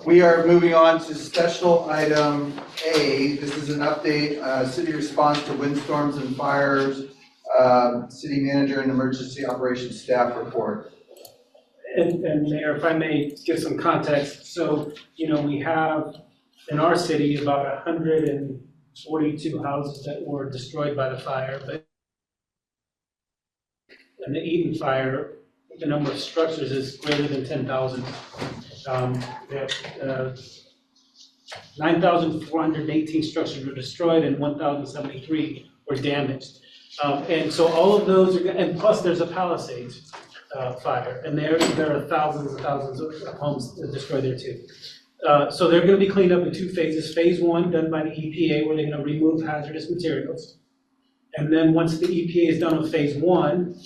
We are moving on to special item A. This is an update, city response to windstorms and fires, city manager and emergency operations staff report. And Mayor, if I may give some context. So, we have in our city about 142 houses that were destroyed by the fire, but in the Eden fire, the number of structures is greater than 10,000. We have 9,418 structures were destroyed and 1,073 were damaged. And so all of those are, and plus there's a Palisades fire, and there are thousands and thousands of homes destroyed there too. So they're going to be cleaned up in two phases. Phase one done by the EPA, where they're going to remove hazardous materials. And then once the EPA is done with phase one,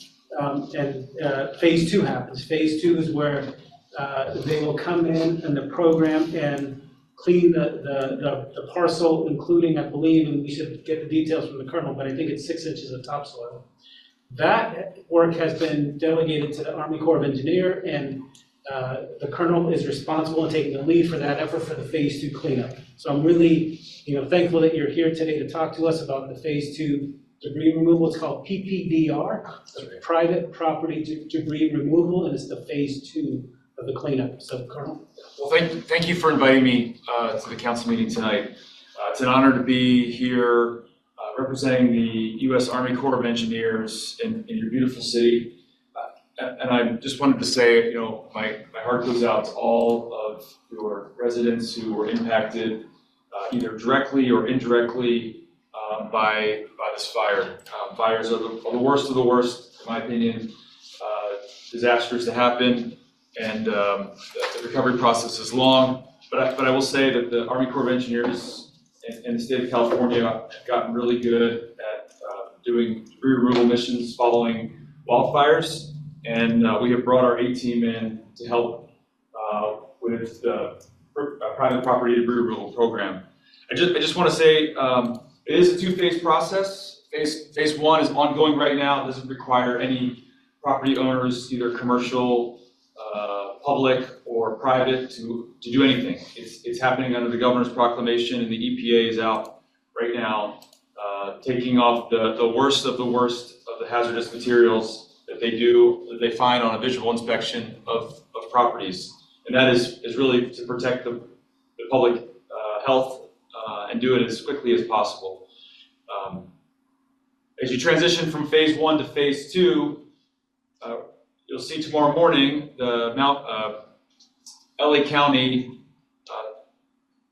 phase two happens. Phase two is where they will come in and the program and clean the parcel, including, I believe, and we should get the details from the colonel, but I think it's 6 inches of topsoil. That work has been delegated to the Army Corps of Engineers, and the colonel is responsible and taking the lead for that effort for the phase two cleanup. So I'm really, thankful that you're here today to talk to us about the phase two debris removal. It's called PPDR, private property debris removal, and it's the phase two of the cleanup. So, Colonel. Well, thank you for inviting me to the council meeting tonight. It's an honor to be here representing the U.S. Army Corps of Engineers in your beautiful city. And I just wanted to say, my heart goes out to all of your residents who were impacted either directly or indirectly by this fire. Fires are the worst of the worst, in my opinion. Disasters to happen, and the recovery process is long. But I will say that the Army Corps of Engineers and the state of California have gotten really good at doing debris removal missions following wildfires, and we have brought our A-team in to help with the private property debris removal program. I just want to say it is a two-phase process. Phase one is ongoing right now. It doesn't require any property owners, either commercial, public, or private, to do anything. It's happening under the governor's proclamation, and the EPA is out right now taking off the worst of the hazardous materials that they find on a visual inspection of properties. And that is really to protect the public health and do it as quickly as possible. As you transition from phase one to phase two, you'll see tomorrow morning the LA County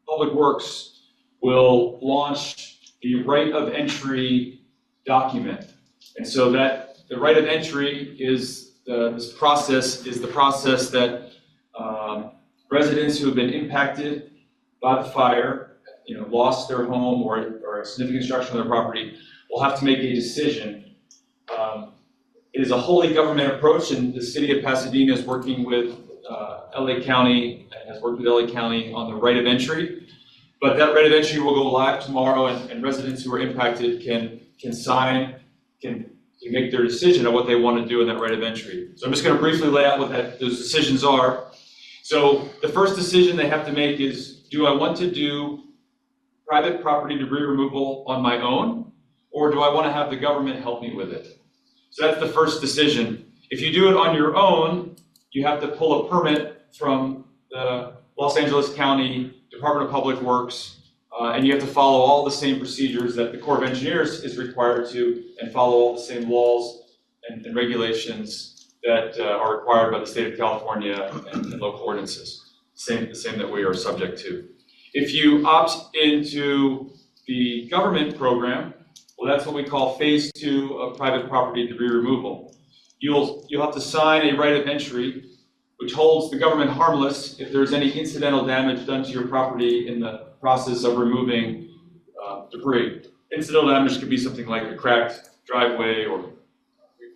Public Works will launch the right of entry document. And so that the right of entry is the process that residents who have been impacted by the fire, lost their home or a significant structure on their property, will have to make a decision. It is a wholly government approach, and the city of Pasadena is working with LA County and has worked with LA County on the right of entry. But that right of entry will go live tomorrow, and residents who are impacted can make their decision on what they want to do in that right of entry. So I'm just going to briefly lay out what those decisions are. So the first decision they have to make is, do I want to do private property debris removal on my own, or do I want to have the government help me with it? So that's the first decision. If you do it on your own, you have to pull a permit from the Los Angeles County Department of Public Works, and you have to follow all the same procedures that the Corps of Engineers is required to, and follow all the same laws and regulations that are required by the state of California and local ordinances, the same that we are subject to. If you opt into the government program, well, that's what we call phase two of private property debris removal. You'll have to sign a right of entry, which holds the government harmless if there's any incidental damage done to your property in the process of removing debris. Incidental damage could be something like a cracked driveway, or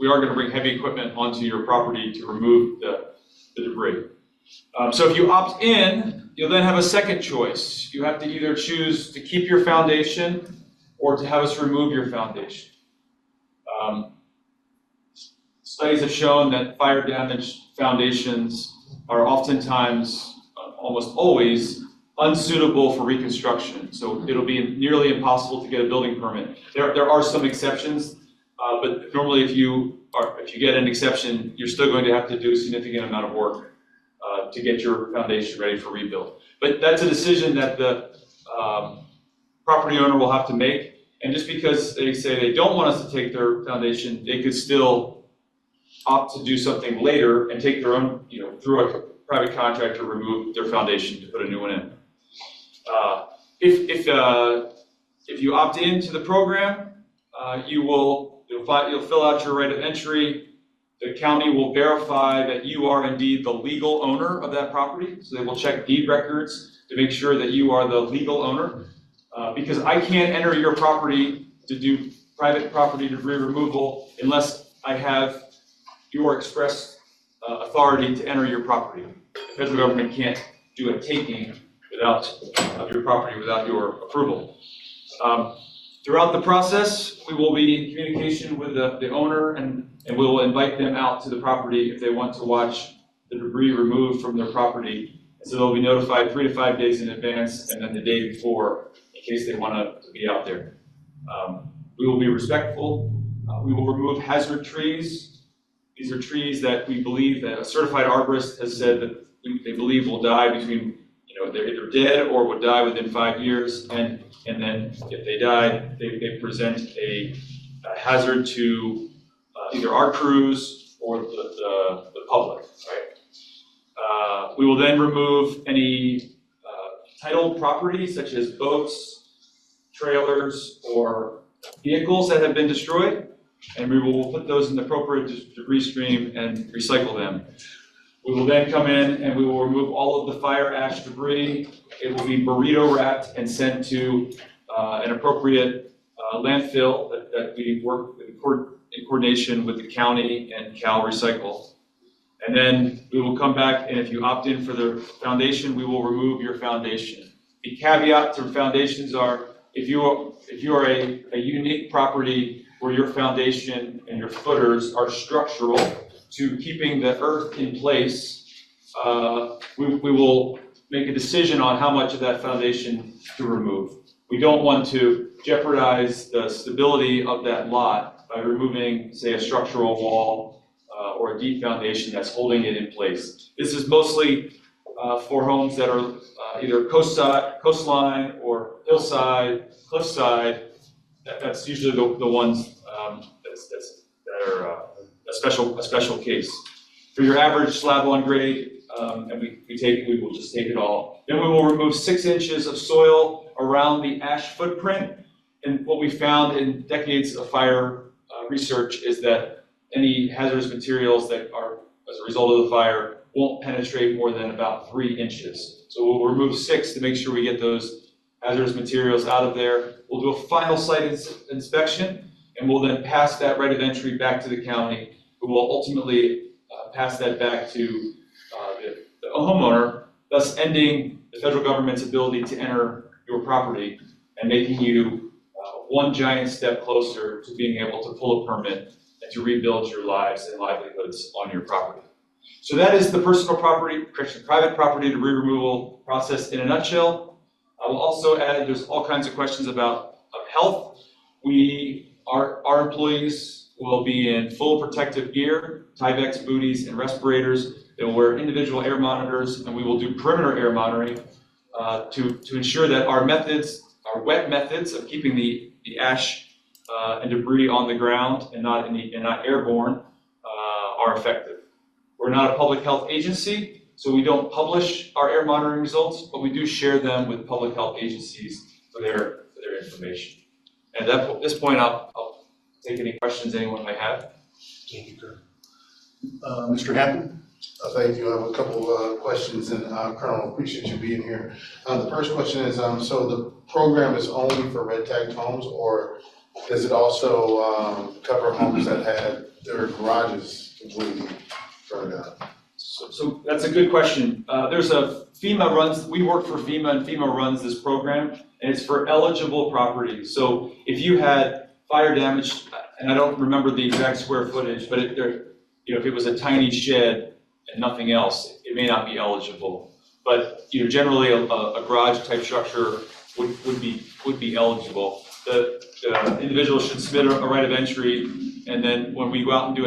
we are going to bring heavy equipment onto your property to remove the debris. So if you opt in, you'll then have a second choice. You have to either choose to keep your foundation or to have us remove your foundation. Studies have shown that fire damaged foundations are oftentimes almost always unsuitable for reconstruction. So it'll be nearly impossible to get a building permit. There are some exceptions, but normally if you get an exception, you're still going to have to do a significant amount of work to get your foundation ready for rebuild. But that's a decision that the property owner will have to make. And just because they say they don't want us to take their foundation, they could still opt to do something later and take their own, through a private contractor, remove their foundation to put a new one in. If you opt into the program, you'll fill out your right of entry. The county will verify that you are indeed the legal owner of that property. So they will check deed records to make sure that you are the legal owner. Because I can't enter your property to do private property debris removal unless I have your express authority to enter your property. The federal government can't do a taking of your property without your approval. Throughout the process, we will be in communication with the owner, and we will invite them out to the property if they want to watch the debris removed from their property. And so they'll be notified 3 to 5 days in advance, and then the day before, in case they want to be out there. We will be respectful. We will remove hazard trees. These are trees that we believe that a certified arborist has said that they believe will die between, they're either dead or would die within 5 years. And then if they died, they present a hazard to either our crews or the public, right? We will then remove any titled property such as boats, trailers, or vehicles that have been destroyed, and we will put those in the appropriate debris stream and recycle them. We will then come in and we will remove all of the fire ash debris. It will be burrito wrapped and sent to an appropriate landfill that we work in coordination with the county and Cal Recycle. And then we will come back, and if you opt in for the foundation, we will remove your foundation. The caveat to foundations are, if you are a unique property where your foundation and your footers are structural to keeping the earth in place, we will make a decision on how much of that foundation to remove. We don't want to jeopardize the stability of that lot by removing, say, a structural wall or a deep foundation that's holding it in place. This is mostly for homes that are either coastline or hillside, cliffside. That's usually the ones that are a special case. For your average slab on grade, and we will just take it all. Then we will remove 6 inches of soil around the ash footprint. And what we found in decades of fire research is that any hazardous materials that are as a result of the fire won't penetrate more than about 3 inches. So we'll remove 6 to make sure we get those hazardous materials out of there. We'll do a final site inspection, and we'll then pass that right of entry back to the county, who will ultimately pass that back to the homeowner, thus ending the federal government's ability to enter your property and making you one giant step closer to being able to pull a permit and to rebuild your lives and livelihoods on your property. So that is the private property debris removal process in a nutshell. I will also add, there's all kinds of questions about health. Our employees will be in full protective gear, Tyvek booties and respirators. They will wear individual air monitors, and we will do perimeter air monitoring to ensure that our wet methods of keeping the ash and debris on the ground and not airborne are effective. We're not a public health agency, so we don't publish our air monitoring results, but we do share them with public health agencies for their information. And at this point, I'll take any questions anyone might have. Thank you, Colonel. Mr. Hampton? Thank you. I have a couple of questions, and Colonel, appreciate you being here. The first question is, so the program is only for red tagged homes, or does it also cover homes that had their garages completely burned out? So that's a good question. There's a FEMA runs, we work for FEMA, and FEMA runs this program, and it's for eligible properties. So if you had fire damage, and I don't remember the exact square footage, but if it was a tiny shed and nothing else, it may not be eligible. but, you know, generally a garage type structure would be eligible. The individual should submit a right of entry, and then when we go out and do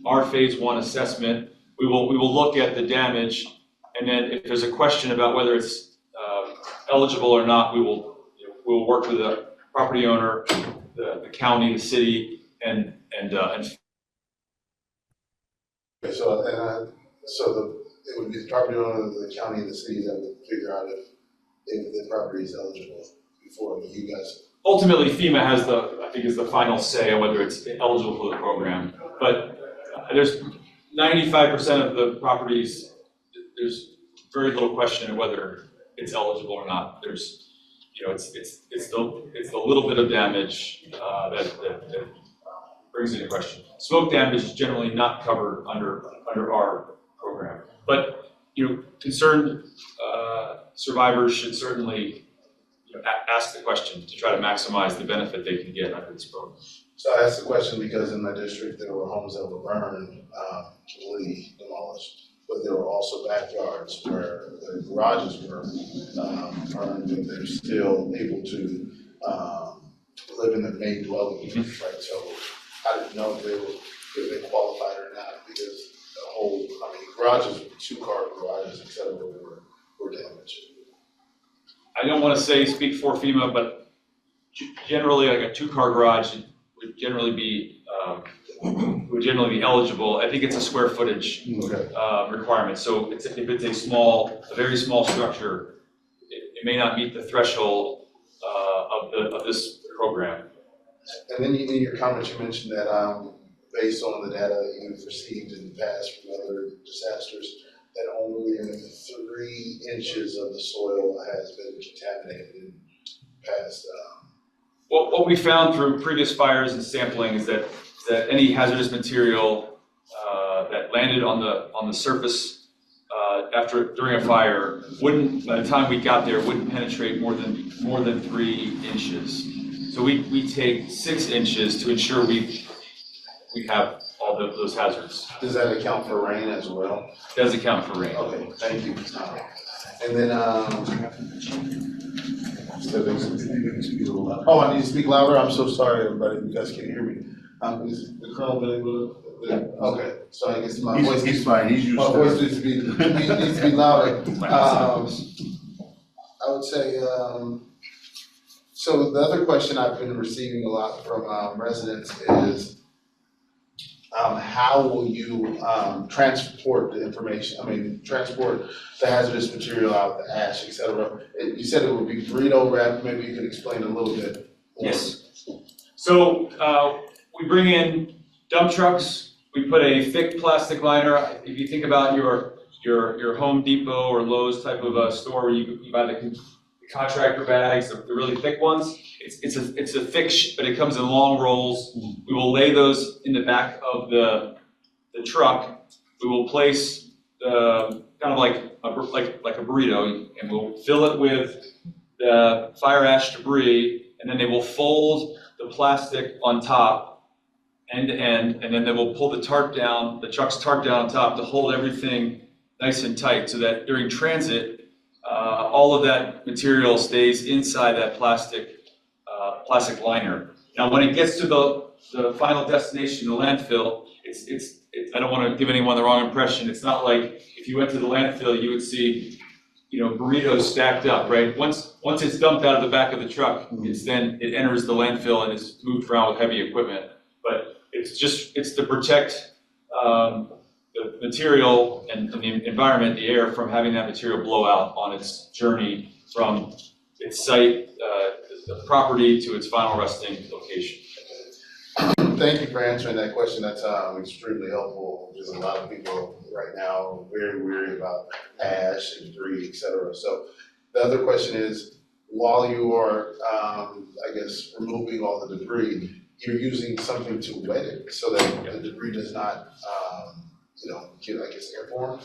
our phase one assessment, we will look at the damage, and then if there's a question about whether it's eligible or not, we'll work with the property owner, the county, the city, and Okay, it would be the property owner, the county, and the city that would figure out if the property is eligible before you guys. ultimately FEMA has I think is the final say on whether it's eligible for the program. But there's 95% of the properties, there's very little question of whether it's eligible or not. There's, you know, it's the little bit of damage that brings into question. Smoke damage is generally not covered under our program. But, you know, concerned survivors should certainly, you know, ask the question to try to maximize the benefit they can get under this program. So I asked the question because in my district, there were homes that were burned, completely demolished, but there were also backyards where the garages were burned, but they're still able to live in the main dwelling units, right? So I didn't know if they qualified or not, because the whole, garages, 2-car garages, et cetera, were damaged. I don't want to speak for FEMA, but generally, like a 2-car garage would generally be eligible. I think it's a square footage requirement. So if it's a very small structure, it may not meet the threshold of this program. And then in your comments, you mentioned that based on the data you've received in the past from other disasters, that only 3 inches of the soil has been contaminated in past. What we found through previous fires and sampling is that any hazardous material that landed on the surface during a fire by the time we got there, wouldn't penetrate more than 3 inches. So we take 6 inches to ensure we have all those hazards. Does that account for rain as well? Does account for rain. Okay, thank you. And then, oh, I need to speak louder? I'm so sorry, everybody, you guys can't hear me. Is the Colonel been able to? Okay, so I guess my voice. He's fine, he's used My to voice it. needs to be louder. I would say, so the other question I've been receiving a lot from residents is, how will you transport the information, transport the hazardous material out, the ash, et cetera? You said it would be burrito wrapped, maybe you could explain a little bit more. Yes. So we bring in dump trucks, we put a thick plastic liner. If you think about your Home Depot or Lowe's type of a store where you buy the contractor bags, the really thick ones, it's a thick, but it comes in long rolls. We will lay those in the back of the truck. We will place kind of like a burrito, and we'll fill it with the fire ash debris, and then they will fold the plastic on top, end to end, and then they will pull the truck's tarp down on top to hold everything nice and tight, so that during transit, all of that material stays inside that plastic liner. Now, when it gets to the final destination, the landfill, I don't want to give anyone the wrong impression. It's not like if you went to the landfill, you would see, you know, burritos stacked up, right? Once it's dumped out of the back of the truck, it enters the landfill and is moved around with heavy equipment. But it's to protect the material and the environment, the air, from having that material blow out on its journey from its site, the property, to its final resting location. Thank you for answering that question. That's extremely helpful. There's a lot of people right now very weary about ash and debris, et cetera. So the other question is, while you are, removing all the debris, you're using something to wet it so that the debris does not, get, airborne?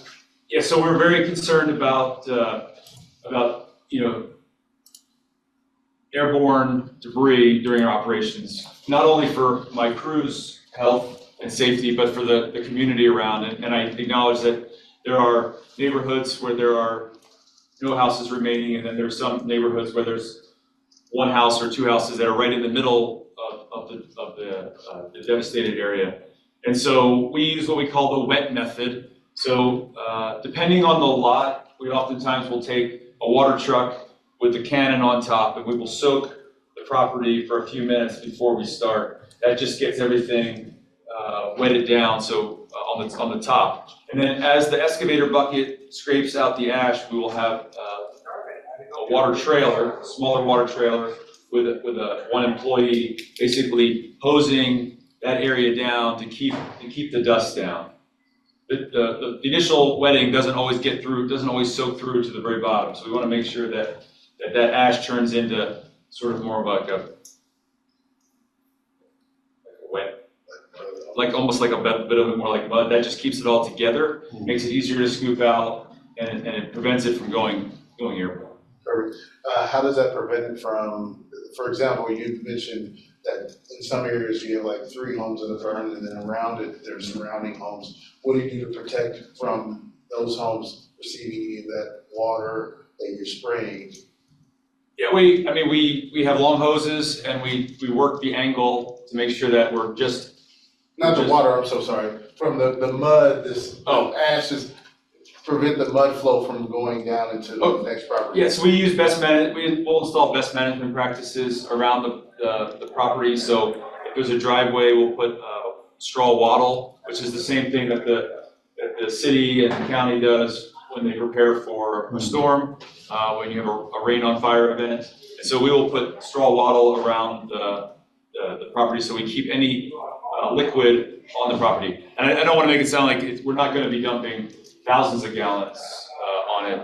Yeah, so we're very concerned about airborne debris during our operations, not only for my crew's health and safety, but for the community around. And I acknowledge that There are neighborhoods where there are no houses remaining, and then there's some neighborhoods where there's one house or two houses that are right in the middle of the devastated area. And so we use what we call the wet method. So depending on the lot, we oftentimes will take a water truck with the cannon on top, and we will soak the property for a few minutes before we start. That just gets everything wetted down, so on the top. And then as the excavator bucket scrapes out the ash, we will have a water trailer, a smaller water trailer with one employee basically hosing that area down to keep the dust down. The initial wetting doesn't always get through, doesn't always soak through to the very bottom. So we want to make sure that ash turns into sort of more of like a wet, like almost like a bit of it more like mud. That just keeps it all together, makes it easier to scoop out, and it prevents it from going airborne. Perfect. How does that prevent it from, for example, you mentioned that in some areas you have like 3 homes that are burned, and then around it, there's surrounding homes. What do you do to protect from those homes receiving any of that water that you're spraying? Yeah, we have long hoses, and we work the angle to make sure that we're just. Not the water, I'm so sorry, from the mud, ashes, prevent the mud flow from going down into the next property. Yeah, so we use we'll install best management practices around the property. So if there's a driveway, we'll put straw wattle, which is the same thing that the city and the county does when they prepare for a storm, when you have a rain on fire event. And so we will put straw wattle around the property so we keep any liquid on the property. And I don't want to make it sound like we're not going to be dumping thousands of gallons on it.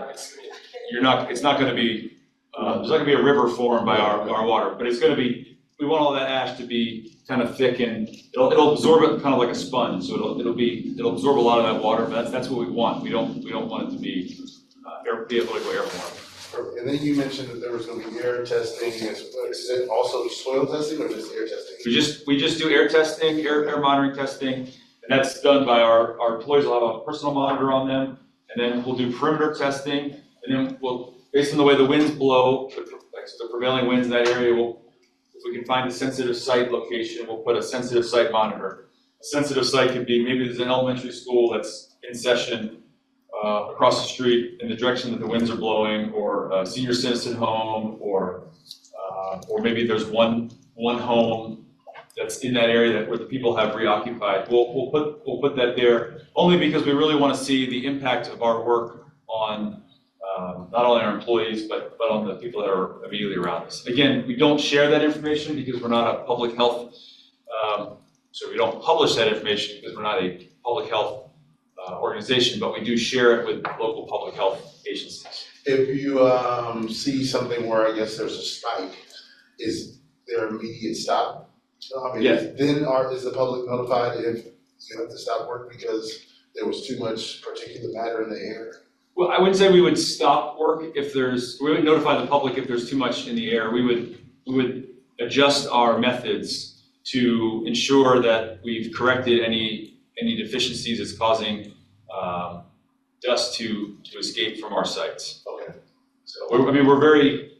It's not going to be, there's not going to be a river formed by our water, but it's going to be, we want all that ash to be kind of thick, and it'll absorb it kind of like a sponge. So it'll absorb a lot of that water, but that's what we want. We don't want it to be airborne. Perfect. And then you mentioned that there was going to be air testing. Is it also soil testing or just air testing? We just do air testing, air monitoring testing, and that's done by our employees. Will have a personal monitor on them, and then we'll do perimeter testing, and then based on the way the winds blow, the prevailing winds in that area, if we can find a sensitive site location, we'll put a sensitive site monitor. A sensitive site could be, maybe there's an elementary school that's in session across the street in the direction that the winds are blowing, or a senior citizen home, or maybe there's one home that's in that area where the people have reoccupied. We'll put that there only because we really want to see the impact of our work on not only our employees but on the people that are immediately around us. Again, we don't share that information because we're not a public health, so we don't publish that information because we're not a public health organization, but we do share it with local public health agencies. If you see something where I guess there's a spike, is there immediate stop? Yes. Then is the public notified if you have to stop work because there was too much particulate matter in the air? Well, I wouldn't say we would stop work we would notify the public if there's too much in the air. We would adjust our methods to ensure that we've corrected any deficiencies that's causing dust to escape from our sites. Okay. So we're very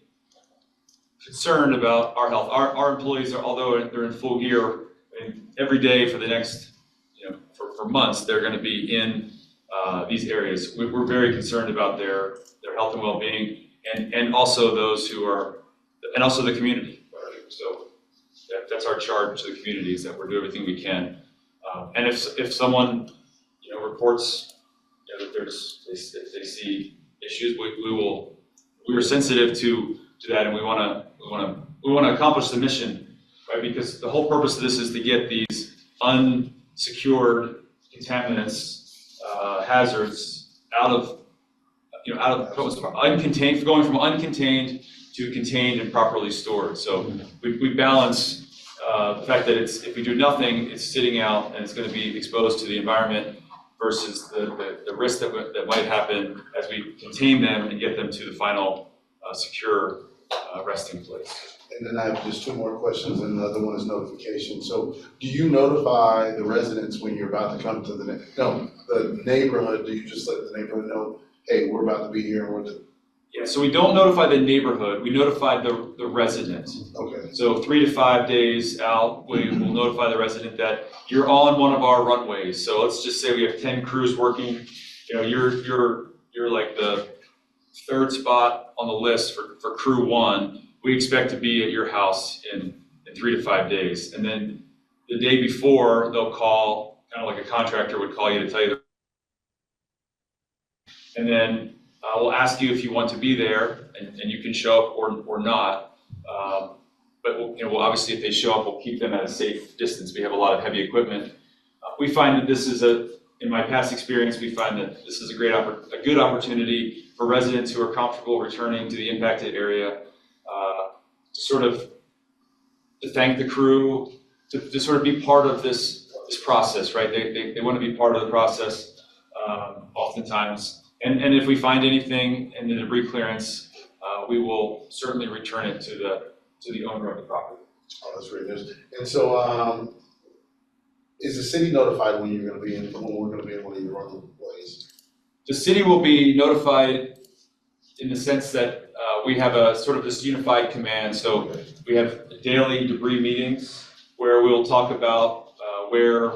concerned about our health. Our employees although they're in full gear, every day for the next, for months, they're going to be in these areas. We're very concerned about their health and well-being, and also those who are, and also the community. So that's our charge to the community, is that we're doing everything we can. And if someone, reports, that if they see issues, we are sensitive to that, and we want to accomplish the mission, right? Because the whole purpose of this is to get these unsecured contaminants, hazards out of uncontained, going from uncontained to contained and properly stored. So we balance the fact that if we do nothing, it's sitting out and it's going to be exposed to the environment, versus the risk that might happen as we contain them and get them to the final secure resting place. And then I have just two more questions, and the other one is notification. So do you notify the residents when you're about to come to the neighborhood? Do you just let the neighborhood know, hey, we're about to be here and we're to, Yeah, so we don't notify the neighborhood, we notify the resident. okay, So 3 to 5 days out, we will notify the resident that you're on one of our runways. So let's just say we have 10 crews working, you're like the third spot on the list for crew 1. We expect to be at your house in 3 to 5 days. And then the day before, they'll call, kind of like a contractor would call you to tell you. And then we'll ask you if you want to be there, and you can show up or not. But we'll obviously, if they show up, we'll keep them at a safe distance. We have a lot of heavy equipment. We find that this is in my past experience, we find that this is a good opportunity for residents who are comfortable returning to the impacted area, to thank the crew, to sort of be part of this process, right? They want to be part of the process, oftentimes. And if we find anything in the debris clearance, we will certainly return it to the owner of the property. oh, that's great news. And so, is the city notified when you're gonna be when we're gonna be in one of your runways? The city will be notified in the sense that we have a sort of this unified command. So we have daily debris meetings where we'll talk about where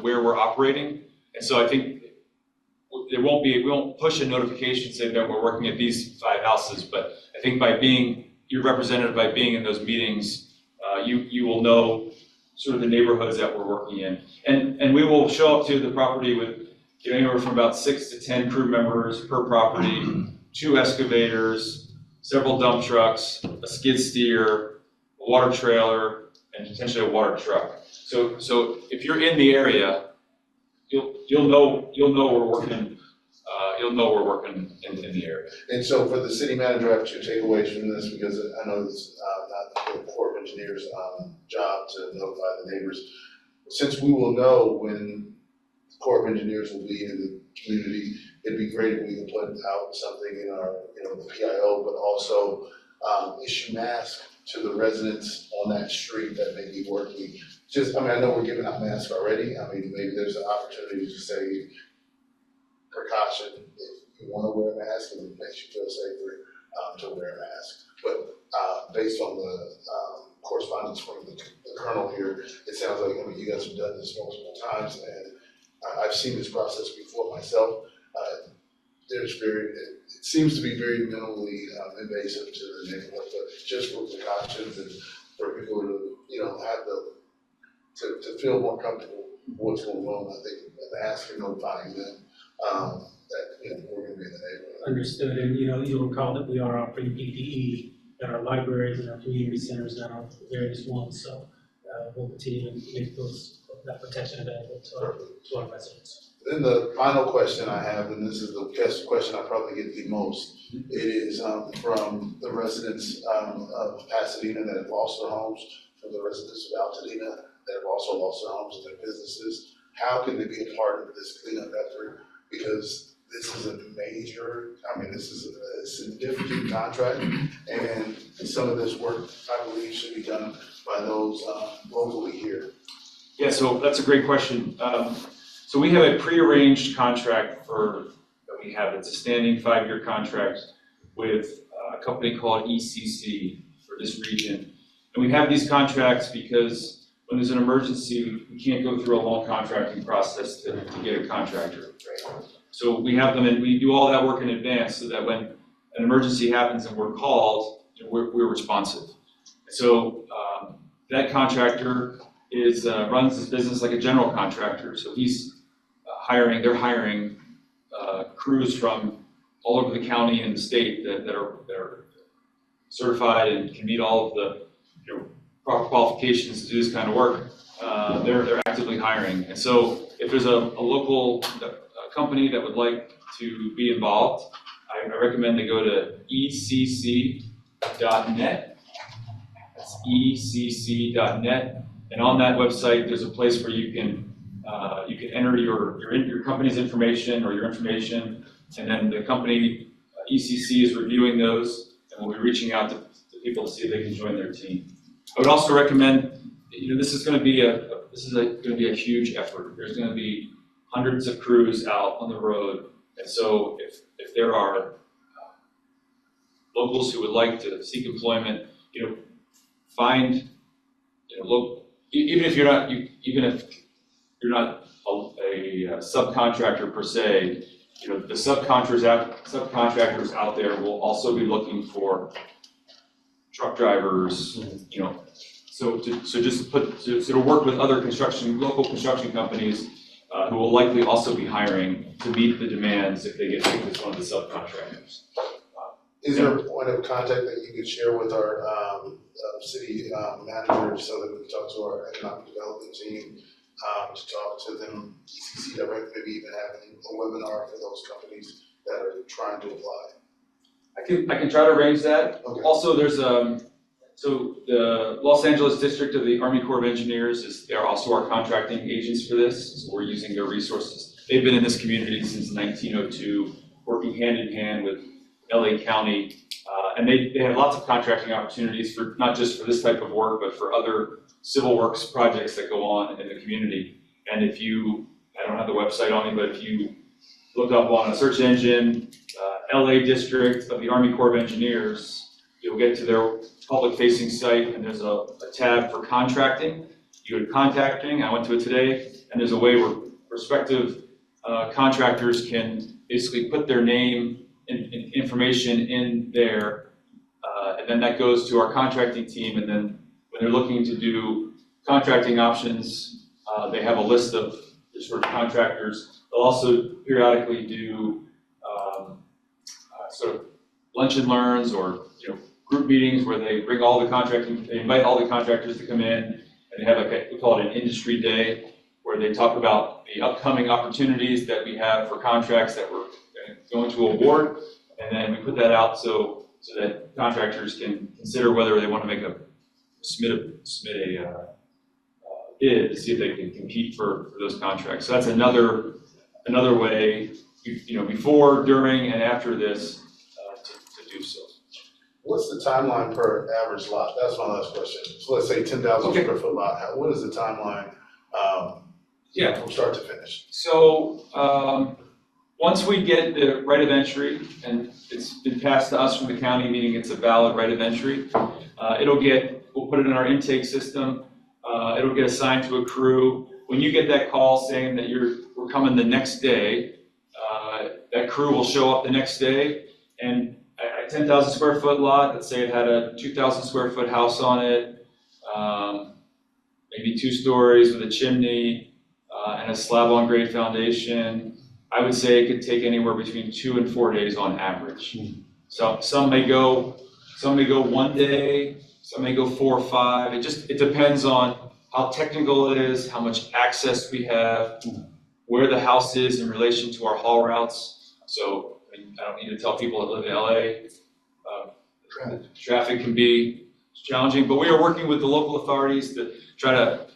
we're operating. And so I think we won't push a notification saying that we're working at these 5 houses, but I think you're represented by being in those meetings, you will know sort of the neighborhoods that we're working in. And we will show up to the property with anywhere from about 6 to 10 crew members per property, 2 excavators, several dump trucks, a skid steer, a water trailer, and potentially a water truck. So if you're in the area, you'll know we're working. You'll know we're working in the area. And so for the city manager, I have 2 takeaways from this, because I know it's not the Corps of Engineers' job to notify the neighbors. Since we will know when the Corps of Engineers will be in the community, it'd be great if we could put out something in our, the PIO, but also issue masks to the residents on that street that may be working. I know we're giving out masks already. Maybe there's an opportunity to say precaution if you want to wear a mask and it makes you feel safer to wear a mask. But based on the correspondence from the colonel here, it sounds like you guys have done this multiple times, and I've seen this process before myself. It seems to be very minimally invasive to the neighborhood, but just for precautions and for people to have to feel more comfortable with what's going on. I think the mask and notifying them that we're going to be in the neighborhood. Understood, and you'll recall that we are offering PPE at our libraries and our community centers and our various ones, so we'll continue to make that protection available to our residents. Then the final question I have, and this is the question I probably get the most, it is from the residents of Pasadena that have lost their homes, from the residents of Altadena that have also lost their homes and their businesses. How can they be a part of this cleanup effort? Because this is a major, this is a significant contract, and some of this work, I believe, should be done by those locally here. Yeah, so that's a great question. So we have a prearranged contract that we have. It's a standing 5-year contract with a company called ECC for this region. And we have these contracts because when there's an emergency, we can't go through a long contracting process to get a contractor. So we have them, and we do all that work in advance so that when an emergency happens and we're called, we're responsive. So that contractor runs his business like a general contractor. So they're hiring crews from all over the county and the state that are certified and can meet all of the proper qualifications to do this kind of work. They're actively hiring. And so if there's a local company that would like to be involved, I recommend they go to ecc.net. That's ecc.net. And on that website, there's a place where you can enter your company's information or your information, and then the company ECC is reviewing those, and we'll be reaching out to people to see if they can join their team. I would also recommend, this is going to be a huge effort. There's going to be hundreds of crews out on the road, and so if there are locals who would like to seek employment, find, look, even if you're not a subcontractor per se, the subcontractors out there will also be looking for truck drivers, so to work with other local construction companies who will likely also be hiring to meet the demands if they get picked as one of the subcontractors. Is there a point of contact that you could share with our city manager so that we can talk to our economic development team, to talk to them, ECC directly, maybe even having a webinar for those companies that are trying to apply? I can try to arrange that. Okay. Also, there's so the Los Angeles district of the Army Corps of Engineers they're also our contracting agents for this. So we're using their resources. They've been in this community since 1902, working hand in hand with LA County, and they have lots of contracting opportunities for not just for this type of work, but for other civil works projects that go on in the community. And I don't have the website on me, but if you look up on a search engine, LA District of the Army Corps of Engineers, you'll get to their public-facing site, and there's a tab for contracting. You go to contracting, I went to it today, and there's a way where prospective contractors can basically put their name and information in there, and then that goes to our contracting team, and then when they're looking to do contracting options, they have a list of the sort of contractors. They'll also periodically do sort of lunch and learns or group meetings where they invite all the contractors to come in, and they have we call it an industry day, where they talk about the upcoming opportunities that we have for contracts that we're going to award, and then we put that out so that contractors can consider whether they want to submit a bid to see if they can compete for those contracts. So that's another way, before, during, and after this to do so. What's the timeline per average lot? That's my last question. So let's say 10,000 square foot lot. What is the timeline from start to finish? So once we get the right of entry, and it's been passed to us from the county, meaning it's a valid right of entry, we'll put it in our intake system. It'll get assigned to a crew. When you get that call saying that we're coming the next day, that crew will show up the next day, and a 10,000 square foot lot, let's say it had a 2,000 square foot house on it, maybe 2 stories with a chimney, and a slab on grade foundation. I would say it could take anywhere between 2 and 4 days on average. So some may go 1 day, some may go 4 or 5. It depends on how technical it is, how much access we have, where the house is in relation to our haul routes. So I don't need to tell people that live in LA, traffic can be challenging, but we are working with the local authorities to try to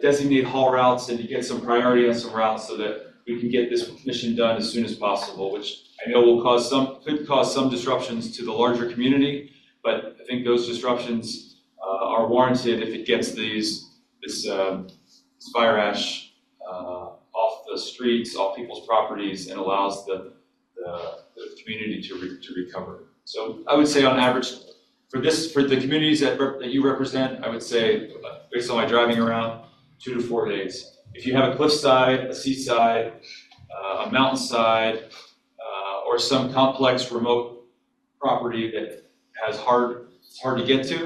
designate haul routes and to get some priority on some routes so that we can get this mission done as soon as possible, which I know could cause some disruptions to the larger community, but I think those disruptions are warranted if it gets this fire ash off the streets, off people's properties, and allows the community to recover. So I would say on average, for the communities that you represent, I would say, based on my driving around, 2 to 4 days. If you have a cliffside, a seaside, a mountainside, or some complex remote property that it's hard to get to,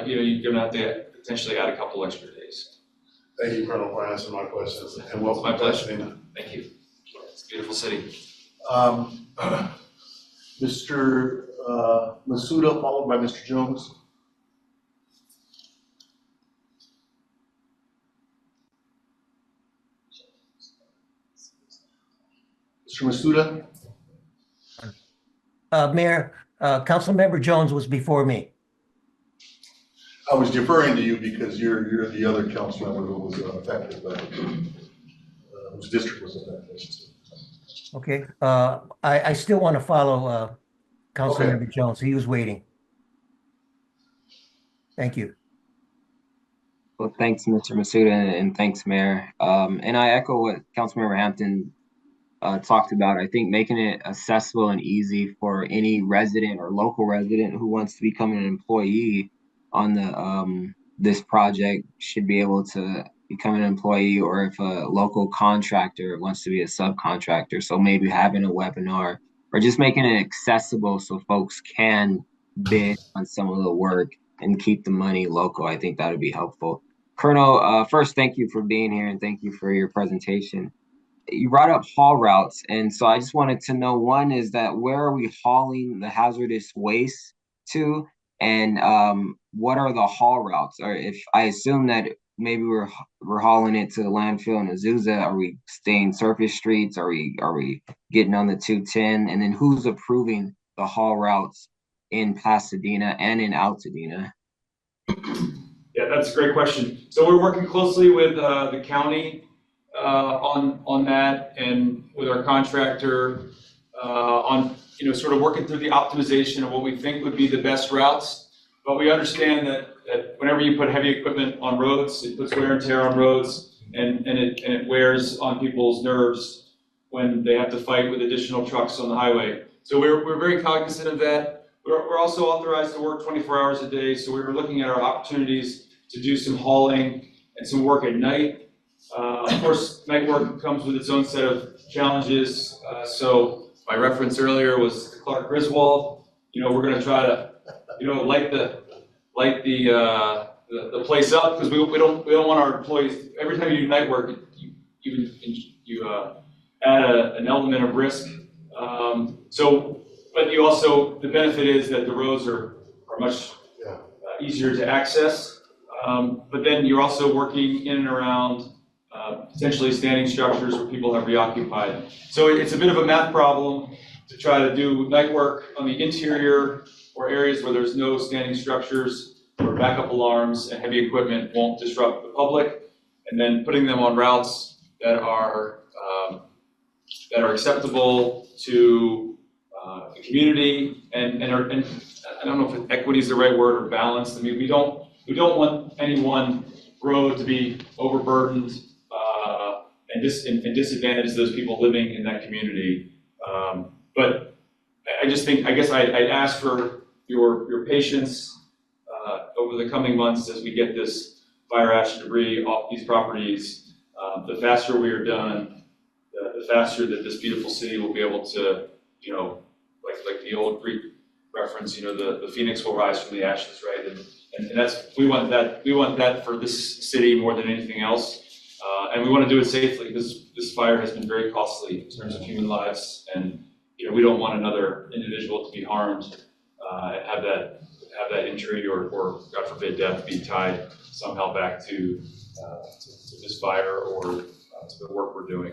you're gonna have to potentially add a couple extra days. Thank you, Colonel, for answering my questions, and welcome My to pleasure. Pasadena. Thank you. It's a beautiful city. Mr. Masuda, followed by Mr. Jones. Mr. Masuda? Mayor, Councilmember Jones was before me. I was deferring to you because you're the other council member who was affected, but whose district was affected, I should say. Okay, I still want to follow Councilmember Jones. He was waiting. Thank you. Well, thanks, Mr. Masuda, and thanks, Mayor. And I echo what Councilmember Hampton talked about. I think making it accessible and easy for any resident or local resident who wants to become an employee on the this project should be able to become an employee, or if a local contractor wants to be a subcontractor. So maybe having a webinar or just making it accessible so folks can bid on some of the work and keep the money local. I think that would be helpful. Colonel, first, thank you for being here and thank you for your presentation. You brought up haul routes, and so I just wanted to know, one is that where are we hauling the hazardous waste to, and what are the haul routes? Or if I assume that maybe we're hauling it to the landfill in Azusa, are we staying surface streets? Are we getting on the 210? And then who's approving the haul routes in Pasadena and in Altadena? Yeah, that's a great question. So we're working closely with the county on that, and with our contractor on sort of working through the optimization of what we think would be the best routes. But we understand that whenever you put heavy equipment on roads, it puts wear and tear on roads, and it wears on people's nerves when they have to fight with additional trucks on the highway. So we're very cognizant of that. We're also authorized to work 24 hours a day, so we were looking at our opportunities to do some hauling and some work at night. Of course, night work comes with its own set of challenges. So my reference earlier was Clark Griswold. We're going to try to, light the place up, because we don't want our employees. Every time you do night work, you add an element of risk. But you also, the benefit is that the roads are much easier to access. But then you're also working in and around potentially standing structures where people have reoccupied. So it's a bit of a math problem to try to do night work on the interior or areas where there's no standing structures or backup alarms and heavy equipment won't disrupt the public, and then putting them on routes that are acceptable to the community and I don't know if equity is the right word, or balanced. I mean, we don't want any one road to be overburdened and disadvantage those people living in that community. But I guess I'd ask for your patience over the coming months as we get this fire ash and debris off these properties. The faster we are done, the faster that this beautiful city will be able to, like the old Greek reference, the phoenix will rise from the ashes, right? And that's, we want that for this city more than anything else. And we want to do it safely, because this fire has been very costly in terms of human lives, and we don't want another individual to be harmed and have that injury or God forbid death be tied somehow back to this fire or to the work we're doing.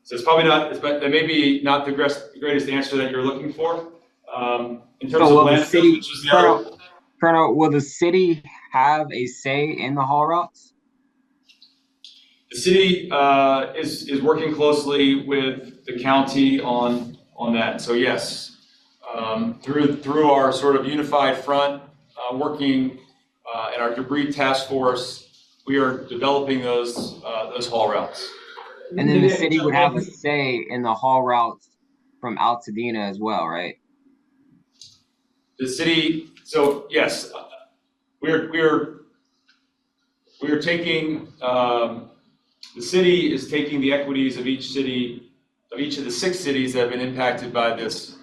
So it's probably not, that may be not the greatest answer that you're looking for. In terms of landfills, which is the other. Colonel, will the city have a say in the haul routes? The city is working closely with the county on that. So yes, through our sort of unified front, working in our debris task force, we are developing those haul routes. And then the city would have a say in the haul routes from Altadena as well, right? The city, so yes, we're taking, the city is taking the equities of each city, of each of the 6 cities that have been impacted by these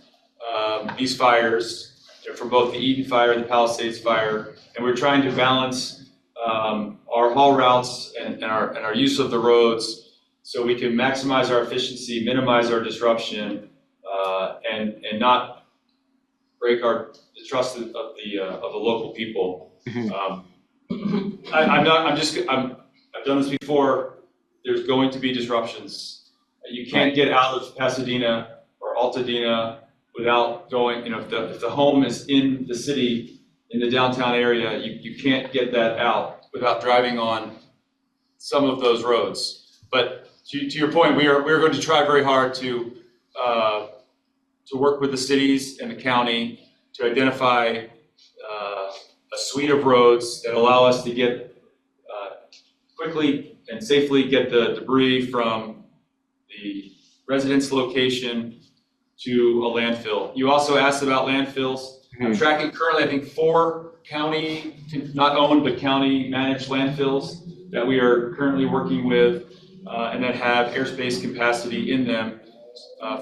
fires, from both the Eden fire and the Palisades fire, and we're trying to balance our haul routes and our use of the roads so we can maximize our efficiency, minimize our disruption, and not break the trust of the local people. I've done this before. There's going to be disruptions. You can't get out of Pasadena or Altadena without going, if the home is in the city, in the downtown area, you can't get that out without driving on some of those roads. But to your point, we are going to try very hard to work with the cities and the county to identify a suite of roads that allow us to get quickly and safely get the debris from the residence location to a landfill. You also asked about landfills. I'm tracking currently, I think, 4 county, not owned, but county managed landfills that we are currently working with and that have airspace capacity in them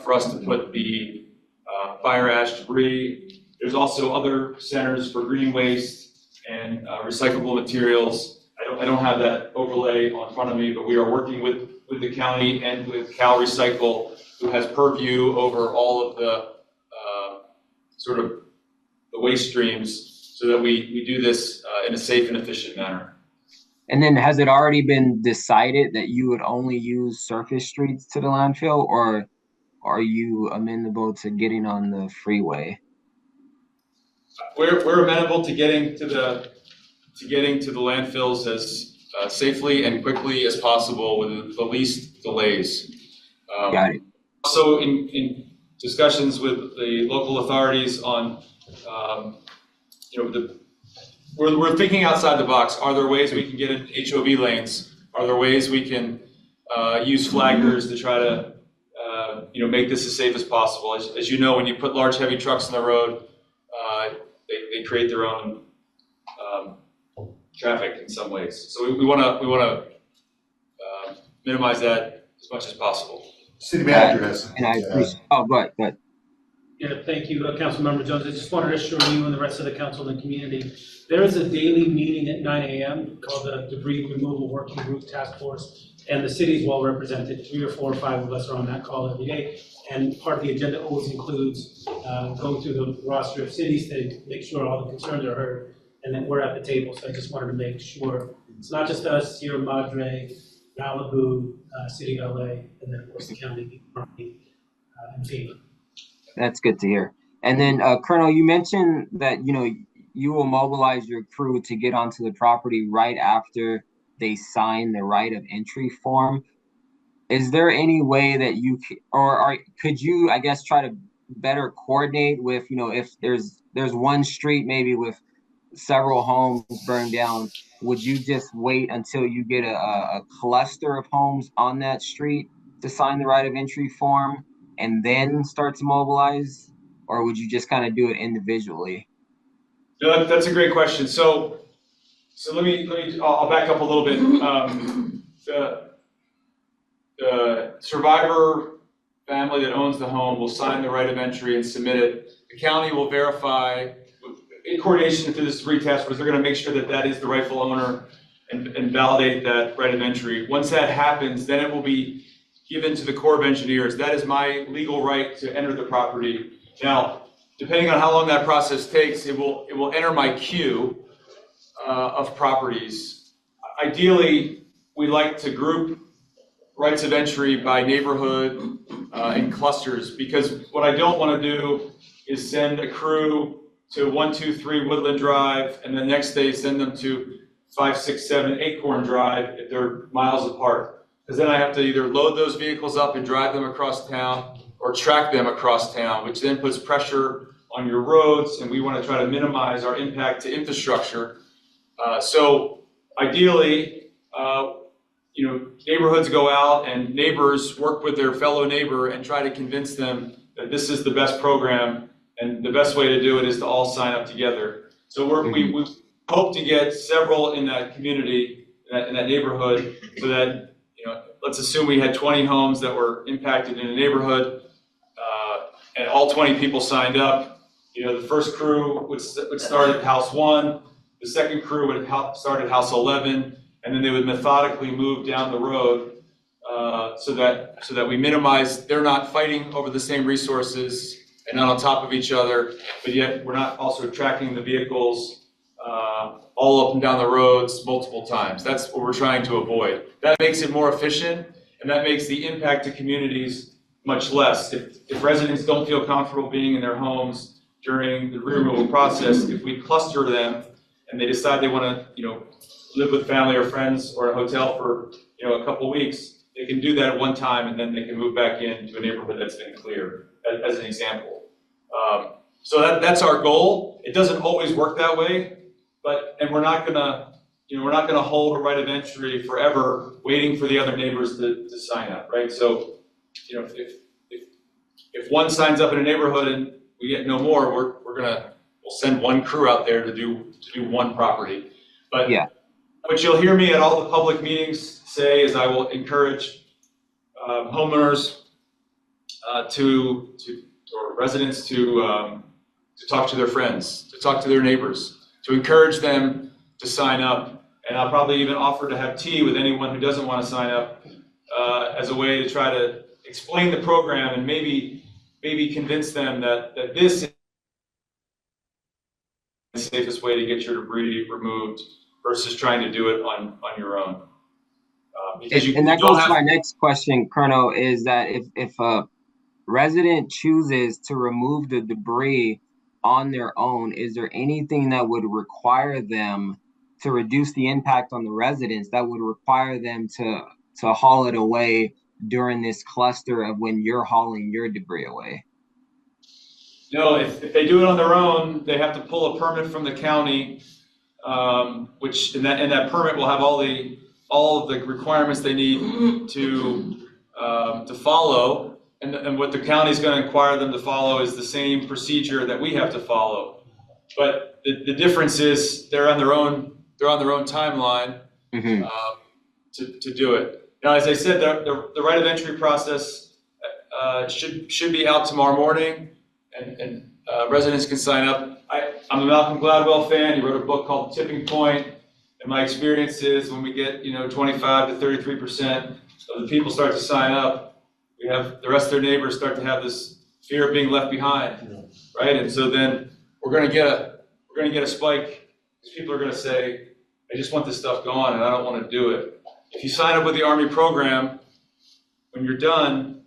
for us to put the fire ash debris. There's also other centers for green waste and recyclable materials. I don't have that overlay on front of me, but we are working with the county and with Cal Recycle, who has purview over all of the sort of the waste streams, so that we do this in a safe and efficient manner. And then has it already been decided that you would only use surface streets to the landfill, or are you amenable to getting on the freeway? We're amenable to getting to the landfills as safely and quickly as possible with the least delays. Got it. Also in discussions with the local authorities on, we're thinking outside the box. Are there ways we can get in HOV lanes? Are there ways we can use flaggers to try to, make this as safe as possible? As you know, when you put large, heavy trucks on the road, they create their own traffic in some ways. So we want to minimize that as much as possible. City manager has. And I appreciate, oh, go ahead. Yeah, thank you, Councilmember Jones. I just wanted to assure you and the rest of the council and the community, there is a daily meeting at 9 a.m. called the Debris Removal Working Group Task Force, and the city is well represented. 3 or 4 or 5 of us are on that call every day, and part of the agenda always includes going through the roster of cities to make sure all the concerns are heard, and then we're at the table. So I just wanted to make sure it's not just us, Sierra Madre, Malibu, City of LA, and then of course the county, and FEMA. That's good to hear. And then, Colonel, you mentioned that, you will mobilize your crew to get onto the property right after they sign the right of entry form. Is there any way that you could you, I guess, try to better coordinate with, if there's one street maybe with several homes burned down, would you just wait until you get a cluster of homes on that street to sign the right of entry form and then start to mobilize, or would you just kind of do it individually? No, that's a great question. So I'll back up a little bit. The survivor family that owns the home will sign the right of entry and submit it. The county will verify, in coordination through this debris task force, they're going to make sure that that is the rightful owner and validate that right of entry. Once that happens, then it will be given to the Corps of Engineers. That is my legal right to enter the property. Now, depending on how long that process takes, it will enter my queue of properties. Ideally, we like to group rights of entry by neighborhood in clusters, because what I don't want to do is send a crew to 123 Woodland Drive and the next day send them to 567 Acorn Drive if they're miles apart. Because then I have to either load those vehicles up and drive them across town or track them across town, which then puts pressure on your roads, and we want to try to minimize our impact to infrastructure. So ideally, neighborhoods go out and neighbors work with their fellow neighbor and try to convince them that this is the best program, and the best way to do it is to all sign up together. So we hope to get several in that community, in that neighborhood, so that, let's assume we had 20 homes that were impacted in a neighborhood, and all 20 people signed up. The first crew would start at house 1, the second crew would start at house 11, and then they would methodically move down the road so that we minimize, they're not fighting over the same resources and not on top of each other, but yet we're not also tracking the vehicles all up and down the roads multiple times. That's what we're trying to avoid. That makes it more efficient, and that makes the impact to communities much less. If residents don't feel comfortable being in their homes during the removal process, if we cluster them and they decide they want to, live with family or friends or a hotel for, a couple weeks, they can do that at one time, and then they can move back into a neighborhood that's been cleared, as an example. So that's our goal. It doesn't always work that way, and we're not gonna hold a right of entry forever, waiting for the other neighbors to sign up, right? So, if one signs up in a neighborhood and we get no more, we'll send one crew out there to do one property. But Yeah. what you'll hear me at all the public meetings say is I will encourage homeowners or residents to talk to their friends, to talk to their neighbors, to encourage them to sign up. And I'll probably even offer to have tea with anyone who doesn't want to sign up as a way to try to explain the program and maybe convince them that this is the safest way to get your debris removed versus trying to do it on your own. And that goes to my next question, Colonel, is that if a resident chooses to remove the debris on their own, is there anything that would require them to reduce the impact on the residents that would require them to haul it away during this cluster of when you're hauling your debris away? No, if they do it on their own, they have to pull a permit from the county, which that permit will have all of the requirements they need to follow. And what the county's going to require them to follow is the same procedure that we have to follow. But the difference is they're on their own timeline to do it. Now, as I said, the right of entry process should be out tomorrow morning, and residents can sign up. I'm a Malcolm Gladwell fan. He wrote a book called Tipping Point, and my experience is when we get 25 to 33% of the people start to sign up, we have the rest of their neighbors start to have this fear of being left behind, right? And so then we're going to get a spike because people are going to say, I just want this stuff gone and I don't want to do it. If you sign up with the Army program, when you're done,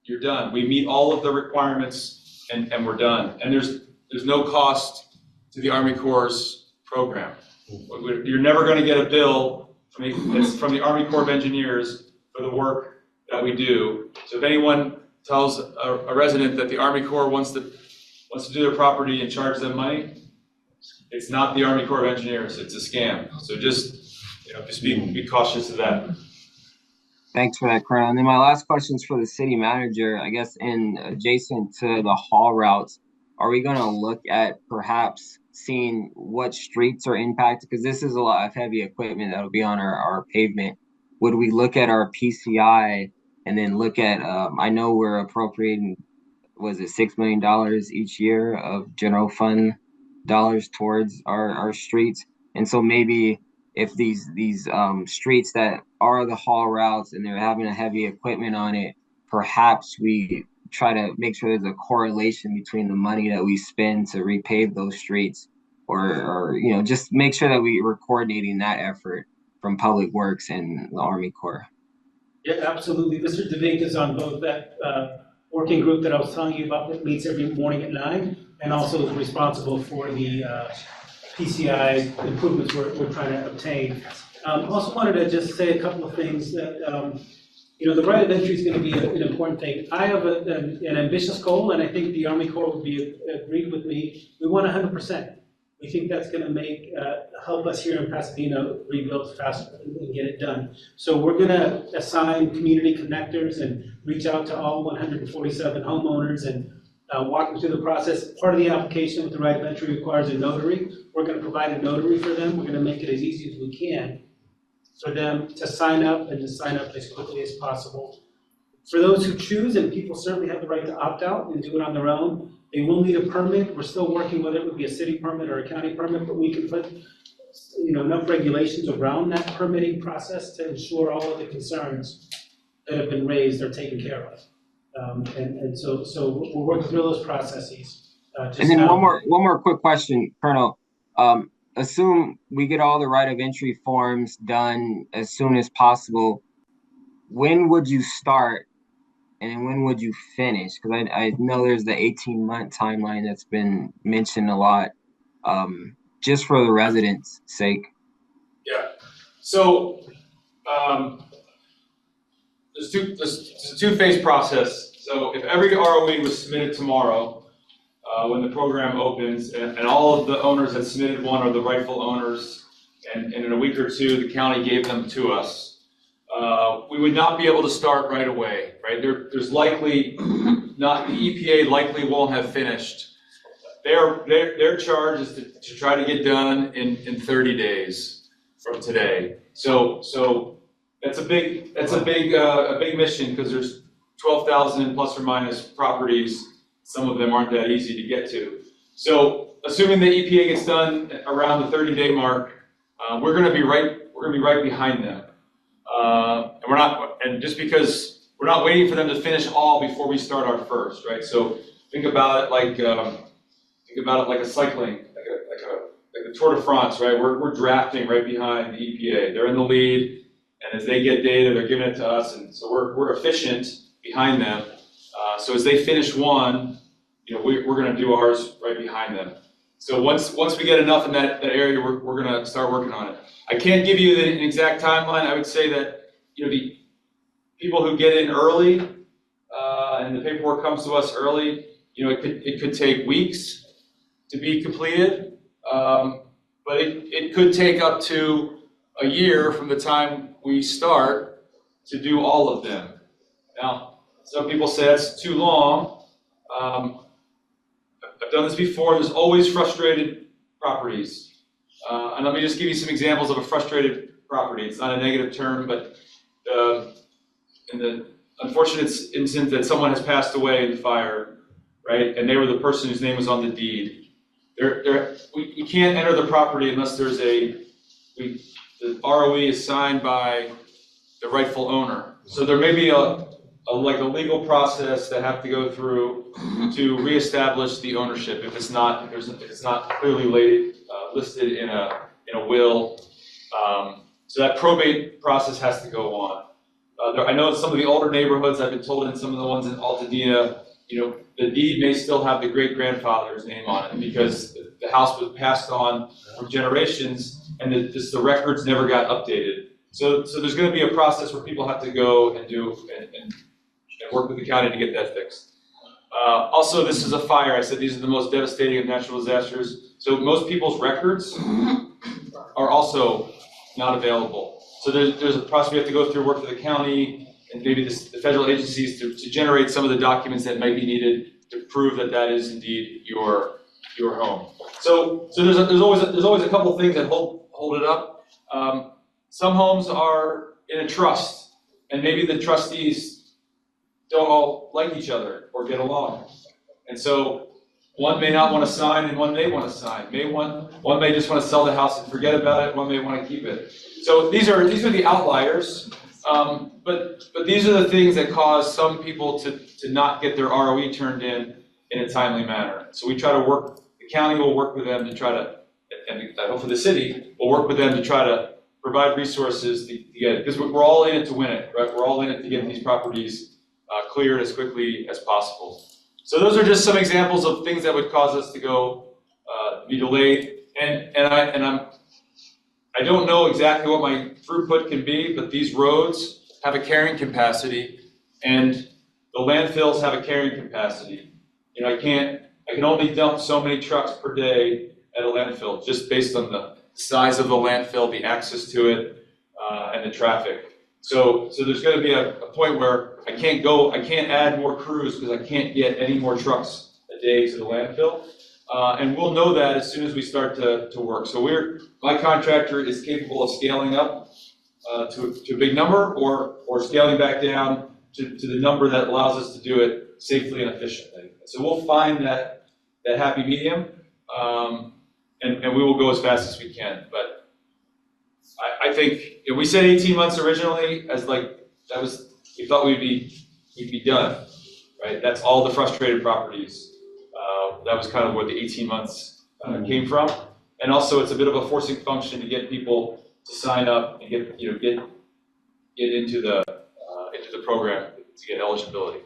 you're done. We meet all of the requirements and we're done. And there's no cost to the Army Corps' program. You're never going to get a bill from the Army Corps of Engineers for the work that we do. So if anyone tells a resident that the Army Corps wants to do their property and charge them money, it's not the Army Corps of Engineers, it's a scam. So just be cautious of that. Thanks for that, Colonel. And then my last question is for the city manager. I guess in adjacent to the haul routes, are we going to look at perhaps seeing what streets are impacted? Because this is a lot of heavy equipment that'll be on our pavement. Would we look at our PCI and then look at, I know we're appropriating, was it $6 million each year of general fund dollars towards our streets? And so maybe if these streets that are the haul routes and they're having a heavy equipment on it, perhaps we try to make sure there's a correlation between the money that we spend to repave those streets or just make sure that we're coordinating that effort from Public Works and the Army Corps. Yeah, absolutely. Mr. DeVink is on both that working group that I was telling you about that meets every morning at 9, and also is responsible for the PCI improvements we're trying to obtain. Also wanted to just say a couple of things that, the right of entry is going to be an important thing. I have an ambitious goal, and I think the Army Corps would be agreed with me. We want 100%. We think that's going to help us here in Pasadena rebuild faster and get it done. So we're going to assign community connectors and reach out to all 147 homeowners and walk them through the process. Part of the application with the right of entry requires a notary. We're going to provide a notary for them. We're going to make it as easy as we can for them to sign up and to sign up as quickly as possible. For those who choose, and people certainly have the right to opt out and do it on their own, they will need a permit. We're still working whether it would be a city permit or a county permit, but we can put enough regulations around that permitting process to ensure all of the concerns that have been raised are taken care of. And so we're working through those processes. And then one more quick question, Colonel. Assume we get all the right of entry forms done as soon as possible. When would you start and when would you finish? Because I know there's the 18-month timeline that's been mentioned a lot, just for the residents' sake. Yeah. So there's a two-phase process. So if every ROE was submitted tomorrow, when the program opens, and all of the owners that submitted one are the rightful owners, and in a week or two, the county gave them to us. We would not be able to start right away, right? There's likely not, the EPA likely won't have finished. Their charge is to try to get done in 30 days from today. So that's a big mission, because there's 12,000 plus or minus properties. Some of them aren't that easy to get to. So assuming the EPA gets done around the 30-day mark, we're going to be right behind them. And just because we're not waiting for them to finish all before we start our first, right? So think about it like a cycling, like a Tour de France, right? We're drafting right behind the EPA. They're in the lead, and as they get data, they're giving it to us, and so we're efficient behind them. So as they finish one, we're going to do ours right behind them. So once we get enough in that area, we're going to start working on it. I can't give you an exact timeline. I would say that the people who get in early and the paperwork comes to us early, it could take weeks to be completed, but it could take up to a year from the time we start to do all of them. Now, some people say that's too long. I've done this before. There's always frustrated properties. And let me just give you some examples of a frustrated property. It's not a negative term, but in the unfortunate instance that someone has passed away in the fire, right? And they were the person whose name was on the deed. We can't enter the property unless there's the ROE is signed by the rightful owner. So there may be a legal process that have to go through to reestablish the ownership if it's not clearly listed in a will. So that probate process has to go on. I know in some of the older neighborhoods, I've been told in some of the ones in Pasadena, the deed may still have the great-grandfather's name on it because the house was passed on for generations and the records never got updated. So there's going to be a process where people have to go and do and work with the county to get that fixed. Also, this is a fire. I said these are the most devastating of natural disasters. So most people's records are also not available. So there's a process we have to go through, work with the county and maybe the federal agencies to generate some of the documents that might be needed to prove that is indeed your home. So there's always a couple of things that hold it up. Some homes are in a trust, and maybe the trustees don't all like each other or get along. And so one may not want to sign and one may want to sign. One may just want to sell the house and forget about it, one may want to keep it. So these are the outliers, but these are the things that cause some people to not get their ROE turned in a timely manner. So we try to work, the county will work with them to try to, and hopefully the city will work with them to try to provide resources to get it, because we're all in it to win it, right? We're all in it to get these properties cleared as quickly as possible. So those are just some examples of things that would cause us to be delayed. I don't know exactly what my throughput can be, but these roads have a carrying capacity, and the landfills have a carrying capacity. I can only dump so many trucks per day at a landfill, just based on the size of the landfill, the access to it, and the traffic. So there's going to be a point where I can't add more crews because I can't get any more trucks a day to the landfill. And we'll know that as soon as we start to work. So my contractor is capable of scaling up to a big number or scaling back down to the number that allows us to do it safely and efficiently. So we'll find that happy medium, and we will go as fast as we can. But I think if we said 18 months originally, we thought we'd be done, right? That's all the frustrated properties. That was kind of where the 18 months came from. And also it's a bit of a forcing function to get people to sign up and get into the program to get eligibility.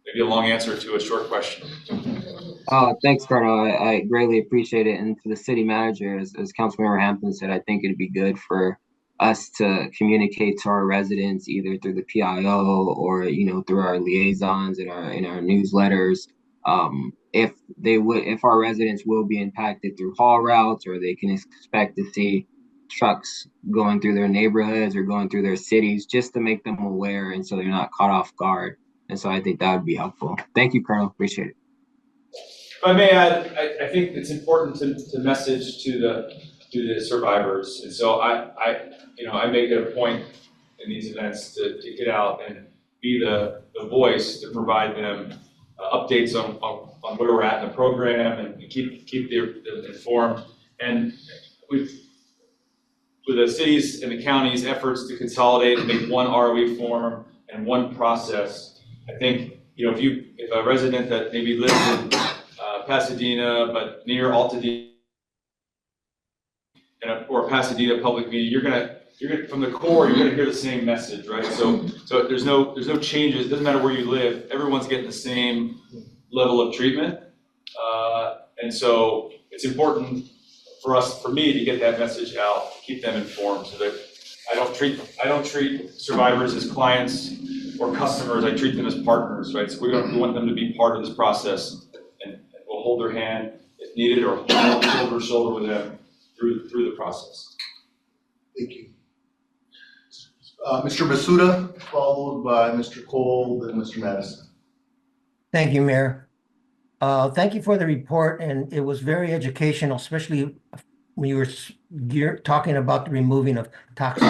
Maybe a long answer to a short question. Thanks, Colonel. I greatly appreciate it. And to the city manager, as Councilmember Hampton said, I think it'd be good for us to communicate to our residents either through the PIO or through our liaisons in our newsletters if our residents will be impacted through haul routes, or they can expect to see trucks going through their neighborhoods or going through their cities, just to make them aware and so they're not caught off guard. And so I think that would be helpful. Thank you, Colonel. Appreciate it. If I may add, I think it's important to message to the survivors. And so I make it a point in these events to get out and be the voice to provide them updates on where we're at in the program and keep them informed. And with the cities and the county's efforts to consolidate and make one ROE form and one process, I think, if a resident that maybe lives in Pasadena, but near Altadena, or Pasadena public meeting, you're gonna from the core, you're gonna hear the same message, right? So there's no changes. It doesn't matter where you live. Everyone's getting the same level of treatment, and so it's important for me to get that message out, keep them informed, so that I don't treat survivors as clients or customers. I treat them as partners, right? So we want them to be part of this process, and we'll hold their hand if needed, or hold shoulder to shoulder with them through the process. Thank you. Mr. Masuda, followed by Mr. Cole, then Mr. Madison. Thank you, Mayor. Thank you for the report, and it was very educational, especially when you were talking about the removing of toxic.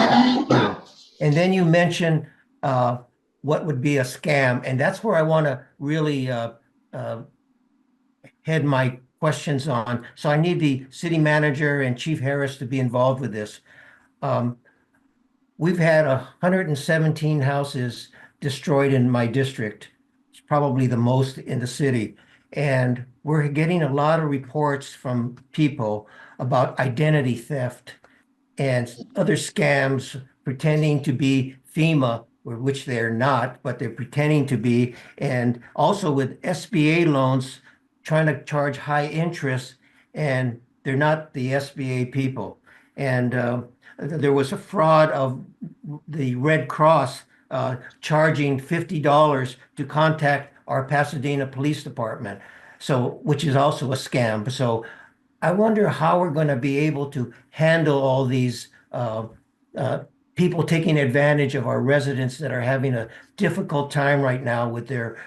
And then you mentioned what would be a scam, and that's where I want to really head my questions on. So I need the city manager and Chief Harris to be involved with this. We've had 117 houses destroyed in my district. It's probably the most in the city. And we're getting a lot of reports from people about identity theft and other scams pretending to be FEMA, which they're not, but they're pretending to be. And also with SBA loans, trying to charge high interest, and they're not the SBA people. And there was a fraud of the Red Cross charging $50 to contact our Pasadena Police Department, which is also a scam. So I wonder how we're going to be able to handle all these people taking advantage of our residents that are having a difficult time right now with their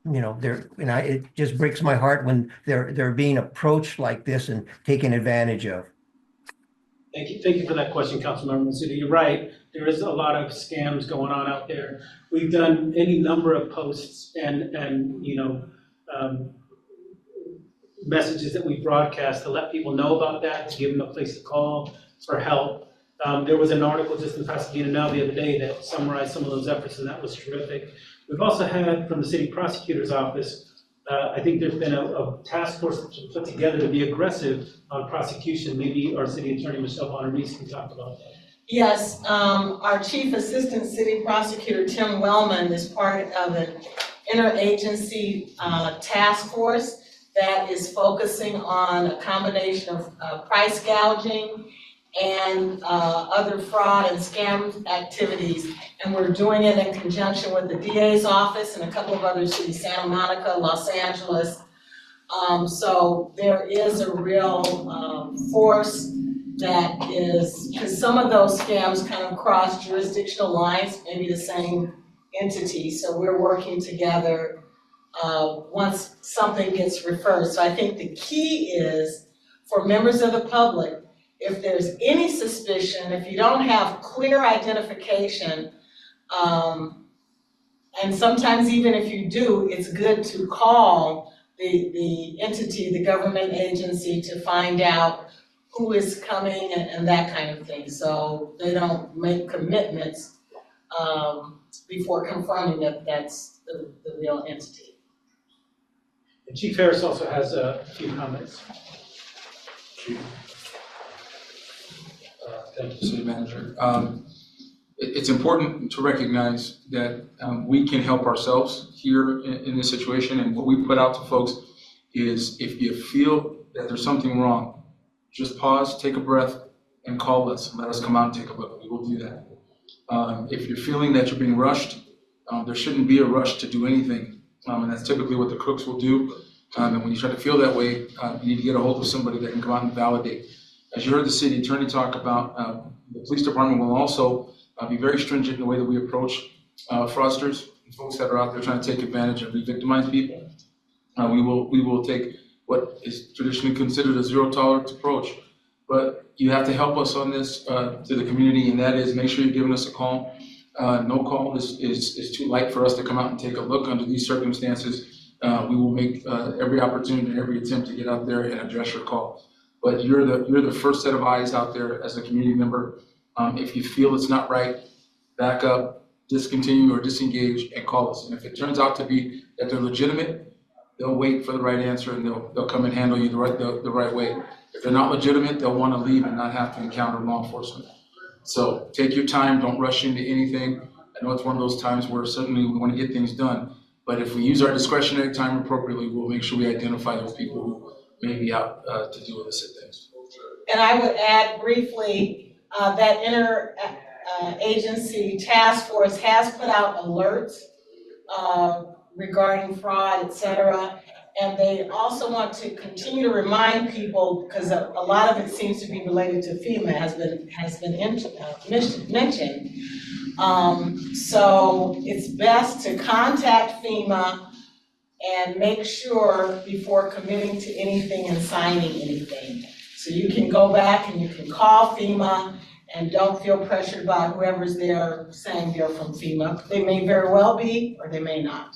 it just breaks my heart when they're being approached like this and taken advantage of. Thank you for that question, Councilmember Masuda. You're right. There is a lot of scams going on out there. We've done any number of posts and messages that we broadcast to let people know about that, to give them a place to call for help. There was an article just in Pasadena Now the other day that summarized some of those efforts, and that was terrific. We've also had from the city prosecutor's office, I think there's been a task force put together to be aggressive on prosecution. Maybe our city attorney, Michelle Bonner-Reese, can talk about that. Yes, our chief assistant city prosecutor, Tim Wellman, is part of an interagency task force that is focusing on a combination of price gouging and other fraud and scam activities. And we're doing it in conjunction with the DA's office and a couple of other cities, Santa Monica, Los Angeles. So there is a real force that is, because some of those scams kind of cross jurisdictional lines, maybe the same entity. So we're working together once something gets referred. So I think the key is for members of the public, if there's any suspicion, if you don't have clear identification, and sometimes even if you do, it's good to call the entity, the government agency, to find out who is coming and that kind of thing. So they don't make commitments before confirming that that's the real entity. And Chief Harris also has a few comments. Thank you, City Manager. It's important to recognize that we can help ourselves here in this situation, and what we put out to folks is if you feel that there's something wrong, just pause, take a breath, and call us. Let us come out and take a look. We will do that. If you're feeling that you're being rushed, there shouldn't be a rush to do anything And that's typically what the crooks will do. And when you start to feel that way, you need to get a hold of somebody that can come out and validate. As you heard the city attorney talk about, the police department will also be very stringent in the way that we approach fraudsters and folks that are out there trying to take advantage and re-victimize people. We will take what is traditionally considered a zero tolerance approach. But you have to help us on this to the community, and that is make sure you're giving us a call. No call is too light for us to come out and take a look under these circumstances. We will make every opportunity and every attempt to get out there and address your call. But you're the first set of eyes out there as a community member. If you feel it's not right, back up, discontinue or disengage, and call us. And if it turns out to be that they're legitimate, they'll wait for the right answer and they'll come and handle you the right way. If they're not legitimate, they'll want to leave and not have to encounter law enforcement. So take your time, don't rush into anything. I know it's one of those times where certainly we want to get things done, but if we use our discretionary time appropriately, we'll make sure we identify those people who may be out to do illicit things. And I would add briefly, that agency task force has put out alerts regarding fraud, et cetera. And they also want to continue to remind people, because a lot of it seems to be related to FEMA, has been mentioned. So it's best to contact FEMA and make sure before committing to anything and signing anything. So you can go back and you can call FEMA and don't feel pressured by whoever's there saying they're from FEMA. They may very well be, or they may not.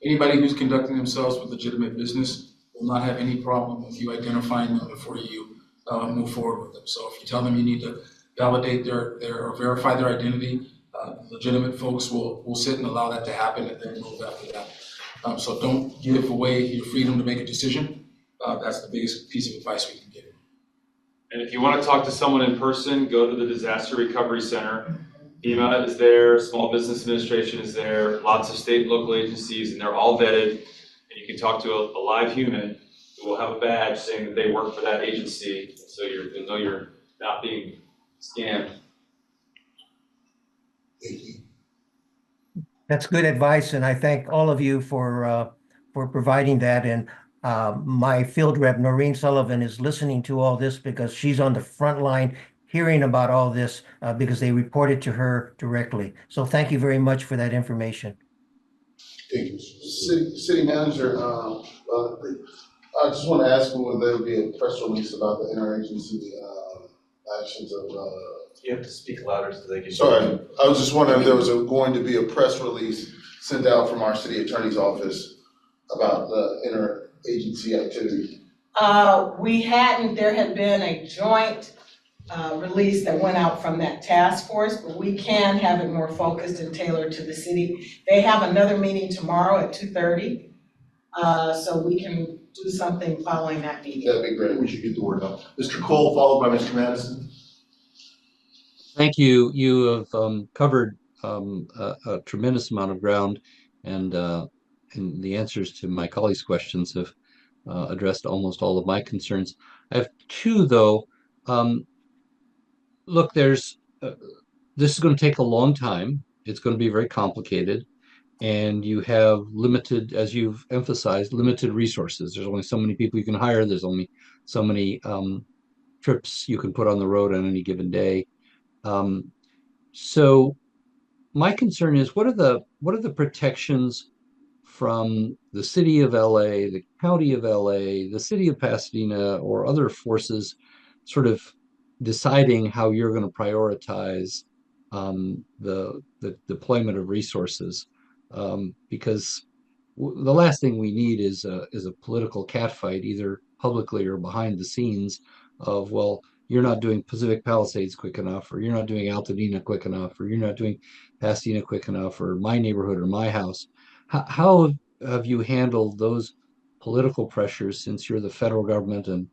Anybody who's conducting themselves with legitimate business will not have any problem with you identifying them before you move forward with them. So if you tell them you need to validate or verify their identity, legitimate folks will sit and allow that to happen and then move after that. So don't give away your freedom to make a decision. That's the biggest piece of advice we can give. And if you want to talk to someone in person, go to the Disaster Recovery Center. FEMA is there, Small Business Administration is there, lots of state and local agencies, and they're all vetted. And you can talk to a live human who will have a badge saying that they work for that agency, so you'll know you're not being scammed. Thank you. That's good advice, and I thank all of you for providing that. And my field rep, Noreen Sullivan, is listening to all this because she's on the front line hearing about all this because they reported to her directly. So thank you very much for that information. Thank you. City Manager, I just want to ask will there be a press release about the interagency actions of You have to speak louder so they can. Sorry, I was just wondering if there was going to be a press release sent out from our city attorney's office about the interagency activity. There had been a joint release that went out from that task force, but we can have it more focused and tailored to the city. They have another meeting tomorrow at 2:30, so we can do something following that meeting. That'd be great. We should get the word out. Mr. Cole, followed by Mr. Madison. Thank you. You have covered a tremendous amount of ground, and the answers to my colleagues' questions have addressed almost all of my concerns. I have two, though. Look, this is going to take a long time. It's going to be very complicated, and you have limited, as you've emphasized, limited resources. There's only so many people you can hire. There's only so many trips you can put on the road on any given day. So my concern is, what are the protections from the city of LA, the county of LA, the city of Pasadena, or other forces sort of deciding how you're going to prioritize the deployment of resources? Because the last thing we need is a political catfight, either publicly or behind the scenes, of, well, you're not doing Pacific Palisades quick enough, or you're not doing Altadena quick enough, or you're not doing Pasadena quick enough, or my neighborhood or my house. How have you handled those political pressures, since you're the federal government and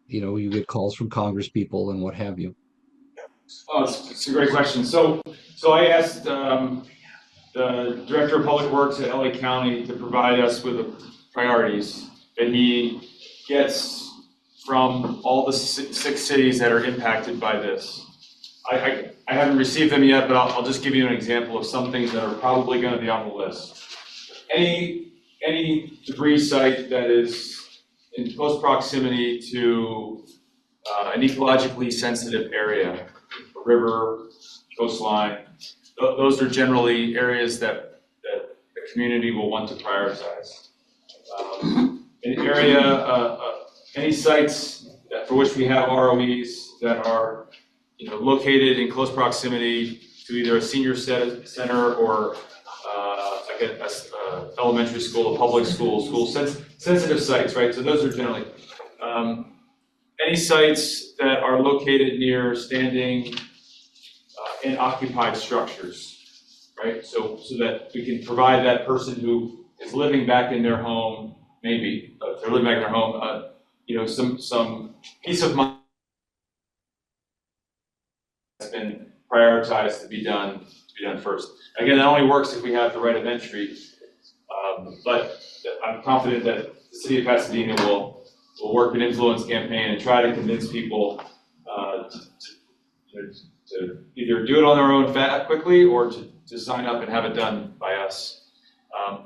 you get calls from Congress people and what have you? Oh, it's a great question. So I asked the Director of Public Works at LA County to provide us with the priorities that he gets from all the 6 cities that are impacted by this. I haven't received them yet, but I'll just give you an example of some things that are probably going to be on the list. any debris site that is in close proximity to an ecologically sensitive area, a river, coastline, those are generally areas that the community will want to prioritize. An area, any sites for which we have ROEs that are, located in close proximity to either a senior center or like a elementary school, a public school sensitive sites, right? So those are generally any sites that are located near standing and occupied structures, right? So that we can provide that person who is living back in their home, maybe if they're living back in their home, some peace of mind has been prioritized to be done first. Again, that only works if we have the right of entry, but I'm confident that the city of Pasadena will work an influence campaign and try to convince people to either do it on their own quickly or to sign up and have it done by us.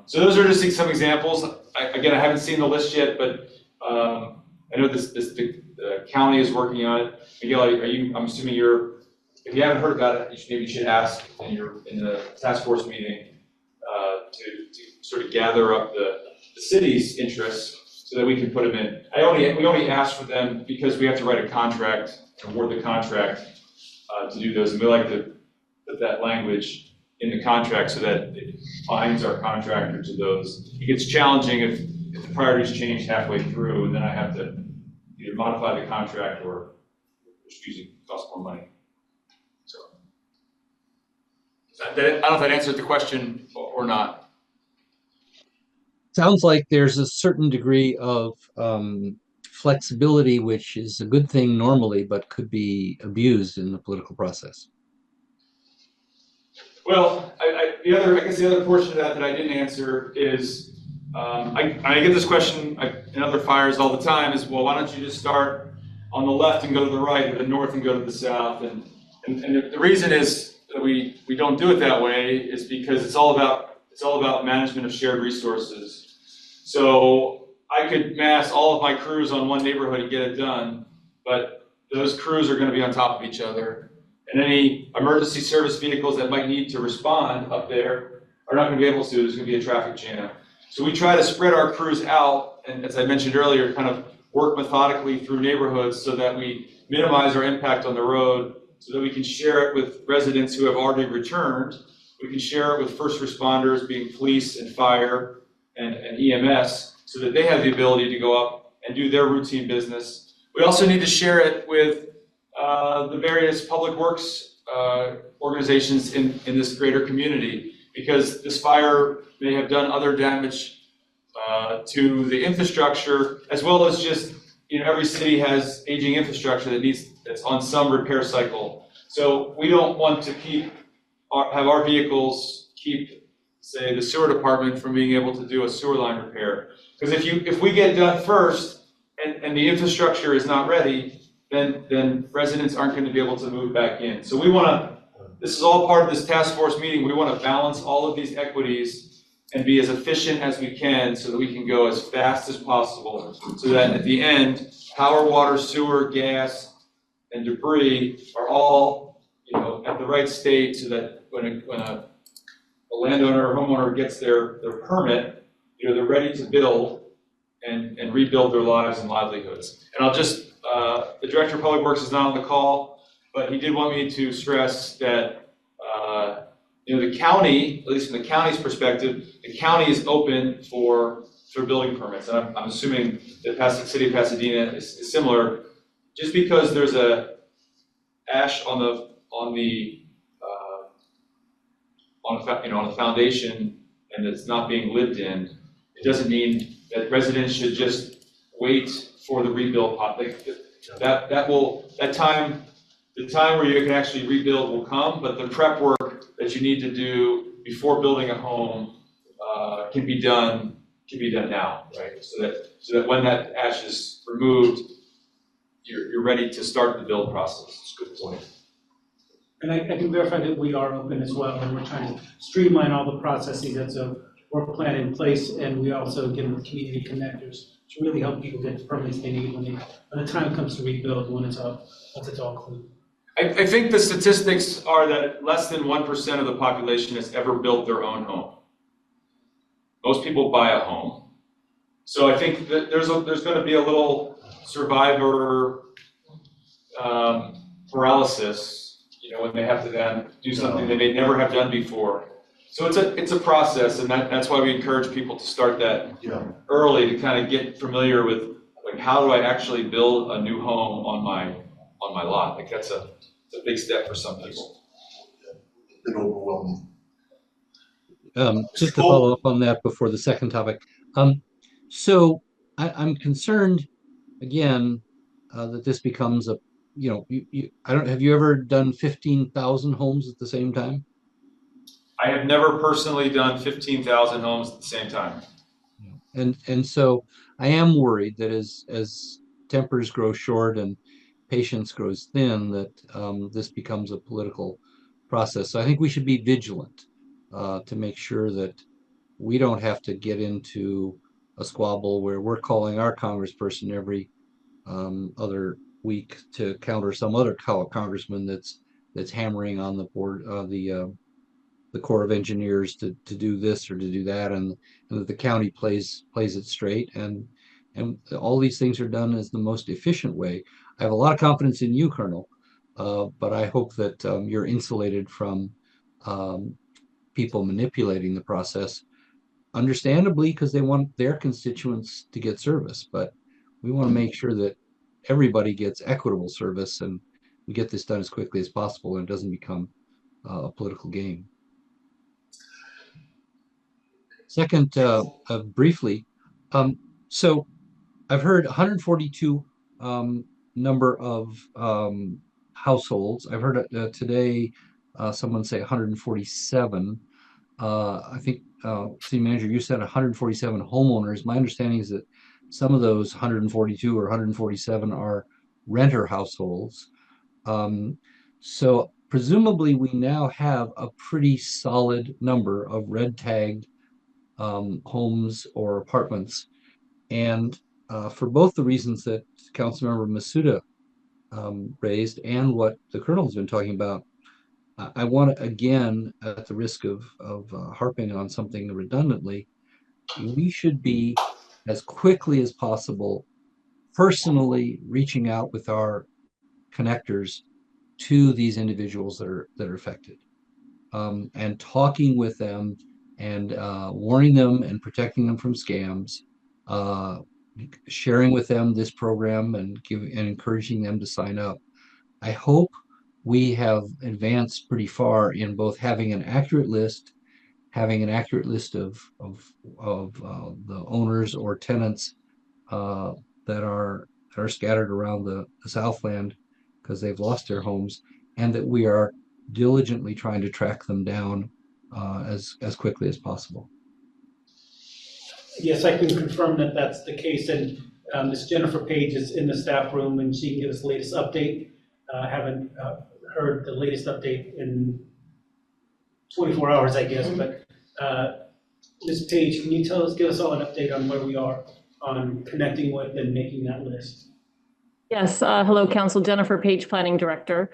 So those are just some examples. I haven't seen the list yet, but I know the county is working on it. Miguel, I'm assuming if you haven't heard about it, maybe you should ask in the task force meeting to sort of gather up the city's interests so that we can put them in. We only ask for them because we have to write a contract, award the contract to do those, and we like to put that language in the contract so that it binds our contractor to those. It gets challenging if the priorities change halfway through, and then I have to either modify the contract or just usually cost more money. So I don't know if that answered the question or not. Sounds like there's a certain degree of flexibility, which is a good thing normally, but could be abused in the political process. Well, I guess the other portion of that I didn't answer is, I get this question in other fires all the time is, well, why don't you just start on the left and go to the right, or the north and go to the south? And the reason is that we don't do it that way is because it's all about management of shared resources. So I could mass all of my crews on one neighborhood and get it done, but those crews are going to be on top of each other. And any emergency service vehicles that might need to respond up there are not going to be able to. There's going to be a traffic jam. So we try to spread our crews out, and as I mentioned earlier, kind of work methodically through neighborhoods so that we minimize our impact on the road, so that we can share it with residents who have already returned. We can share it with first responders, being police and fire and EMS, so that they have the ability to go up and do their routine business. We also need to share it with the various public works organizations in this greater community, because this fire may have done other damage to the infrastructure, as well as just, every city has aging infrastructure that's on some repair cycle. So we don't want to have our vehicles keep, say, the sewer department from being able to do a sewer line repair. Because if we get done first and the infrastructure is not ready, then residents aren't going to be able to move back in. So this is all part of this task force meeting. We want to balance all of these equities and be as efficient as we can so that we can go as fast as possible, so that at the end, power, water, sewer, gas, and debris are all, at the right state, so that when a landowner or homeowner gets their permit, they're ready to build and rebuild their lives and livelihoods. And I'll just, the Director of Public Works is not on the call, but he did want me to stress that, the county, at least from the county's perspective, the county is open for building permits. And I'm assuming that the city of Pasadena is similar. Just because there's a ash on the foundation and it's not being lived in, it doesn't mean that residents should just wait for the rebuild. The time where you can actually rebuild will come, but the prep work that you need to do before building a home can be done now, right? So that when that ash is removed, you're ready to start the build process. That's a good point. And I can verify that we are open as well, and we're trying to streamline all the processes. And so work plan in place, and we also get with community connectors to really help people get the permits they need when the time comes to rebuild, once it's all clean. I think the statistics are that less than 1% of the population has ever built their own home. Most people buy a home. So I think that there's going to be a little survivor paralysis, when they have to then do something they may never have done before. So it's a process, and that's why we encourage people to start that early, to kind of get familiar with, like, how do I actually build a new home on my lot? Like, it's a big step for some people. Bit overwhelming. Just to follow up on that before the second topic. So I'm concerned again that this becomes a, have you ever done 15,000 homes at the same time? I have never personally done 15,000 homes at the same time. And so I am worried that as tempers grow short and patience grows thin, that this becomes a political process. So I think we should be vigilant to make sure that we don't have to get into a squabble where we're calling our congressperson every other week to counter some other congressman that's hammering on the board, the Corps of Engineers to do this or to do that, and that the county plays it straight, and all these things are done as the most efficient way. I have a lot of confidence in you, Colonel, but I hope that you're insulated from people manipulating the process, understandably, because they want their constituents to get service. But we want to make sure that everybody gets equitable service, and we get this done as quickly as possible, and it doesn't become a political game. Second, briefly, so I've heard 142 number of households. I've heard today someone say 147. I think, City Manager, you said 147 homeowners. My understanding is that some of those 142 or 147 are renter households. So presumably we now have a pretty solid number of red tagged homes or apartments. And for both the reasons that Councilmember Masuda raised and what the Colonel's been talking about, I want to, again, at the risk of harping on something redundantly, we should be, as quickly as possible, personally reaching out with our connectors to these individuals that are affected, and talking with them and warning them and protecting them from scams, sharing with them this program and encouraging them to sign up. I hope we have advanced pretty far in both having an accurate list, of the owners or tenants that are scattered around the Southland because they've lost their homes, and that we are diligently trying to track them down as quickly as possible. Yes, I can confirm that that's the case, and Ms. Jennifer Page is in the staff room, and she can give us the latest update. I haven't heard the latest update in 24 hours, I guess, but Ms. Page, can you give us all an update on where we are on connecting with and making that list? Yes, hello, Council. Jennifer Page, Planning Director.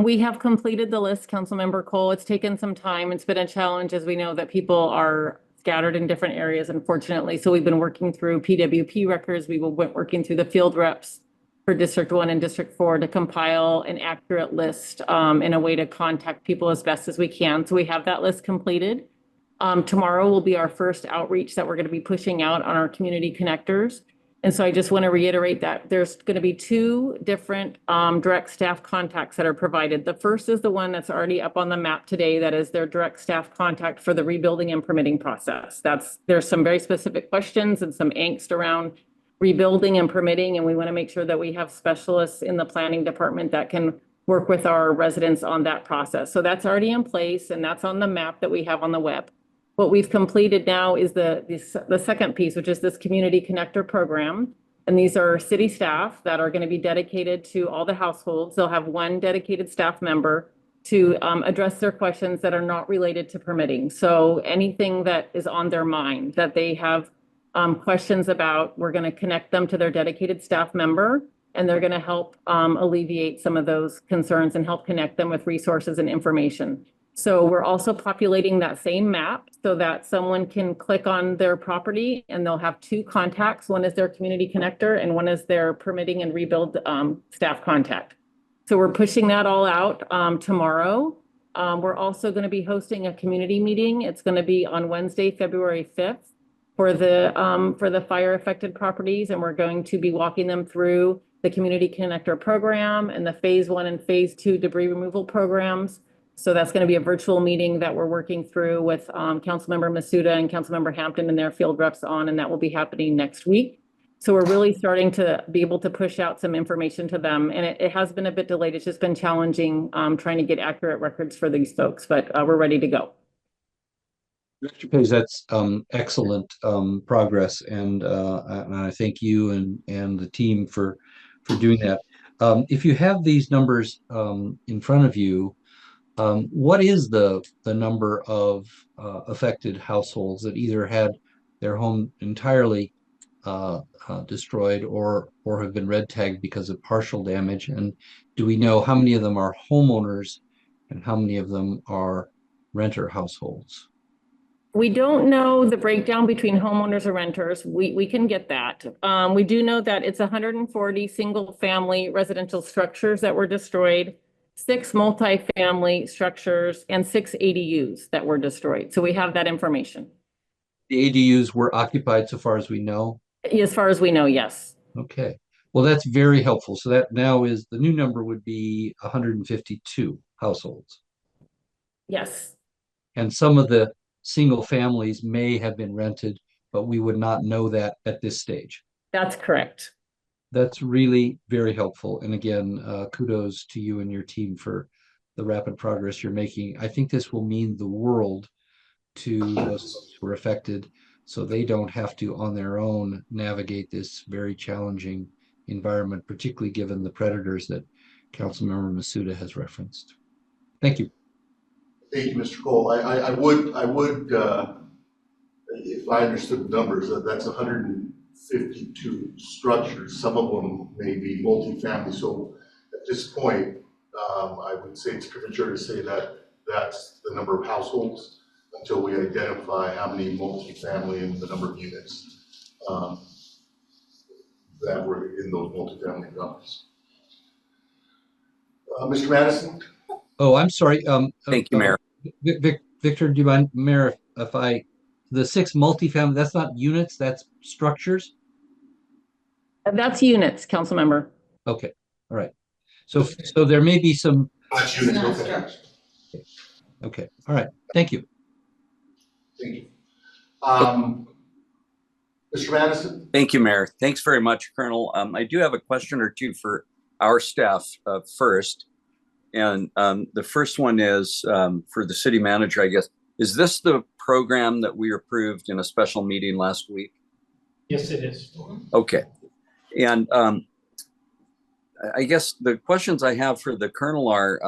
We have completed the list, Councilmember Cole. It's taken some time. It's been a challenge, as we know that people are scattered in different areas, unfortunately. So we've been working through PWP records. We went working through the field reps for District 1 and District 4 to compile an accurate list in a way to contact people as best as we can. So we have that list completed. Tomorrow will be our first outreach that we're going to be pushing out on our community connectors. And so I just want to reiterate that there's going to be two different direct staff contacts that are provided. The first is the one that's already up on the map today. That is their direct staff contact for the rebuilding and permitting process. There's some very specific questions and some angst around rebuilding and permitting. And we want to make sure that we have specialists in the planning department that can work with our residents on that process. So that's already in place, and that's on the map that we have on the web. What we've completed now is the second piece, which is this community connector program. And these are city staff that are going to be dedicated to all the households. They'll have one dedicated staff member to address their questions that are not related to permitting. So anything that is on their mind that they have questions about, we're going to connect them to their dedicated staff member, and they're going to help alleviate some of those concerns and help connect them with resources and information. So we're also populating that same map so that someone can click on their property and they'll have two contacts. One is their community connector and one is their permitting and rebuild staff contact. So we're pushing that all out tomorrow. We're also going to be hosting a community meeting. It's going to be on Wednesday, February 5th for the fire affected properties. And we're going to be walking them through the community connector program and the phase 1 and phase 2 debris removal programs. So that's going to be a virtual meeting that we're working through with Councilmember Masuda and Councilmember Hampton and their field reps on, and that will be happening next week. So we're really starting to be able to push out some information to them. And it has been a bit delayed. It's just been challenging trying to get accurate records for these folks, but we're ready to go. Mr. Page, that's excellent progress, and I thank you and the team for doing that. If you have these numbers in front of you, what is the number of affected households that either had their home entirely destroyed or have been red tagged because of partial damage? And do we know how many of them are homeowners and how many of them are renter households? We don't know the breakdown between homeowners or renters. We can get that. We do know that it's 140 single family residential structures that were destroyed, 6 multifamily structures, and 6 ADUs that were destroyed. So we have that information. The ADUs were occupied so far as we know? As far as we know, yes. Okay. Well, that's very helpful. So that now is, the new number would be 152 households. Yes. And some of the single families may have been rented, but we would not know that at this stage. That's correct. That's really very helpful. And again, kudos to you and your team for the rapid progress you're making. I think this will mean the world to those who are affected, so they don't have to on their own navigate this very challenging environment, particularly given the predators that Councilmember Masuda has referenced. Thank you. Thank you, Mr. Cole. I would, if I understood the numbers, that's 152 structures. Some of them may be multifamily. So at this point, I would say it's premature to say that that's the number of households until we identify how many multifamily and the number of units that were in those multifamily numbers. Mr. Madison? Oh, I'm sorry. Thank you, Mayor. Victor, do you mind, Mayor, if the 6 multifamily, that's not units, that's structures? That's units, council member. Okay, all right. So there may be some. That's units, okay. Okay, all right. Thank you. Thank you. Mr. Madison? Thank you, Mayor. Thanks very much, Colonel. I do have a question or two for our staff first. And the first one is for the city manager, I guess. Is this the program that we approved in a special meeting last week? Yes, it is. Okay. And I guess the questions I have for the Colonel are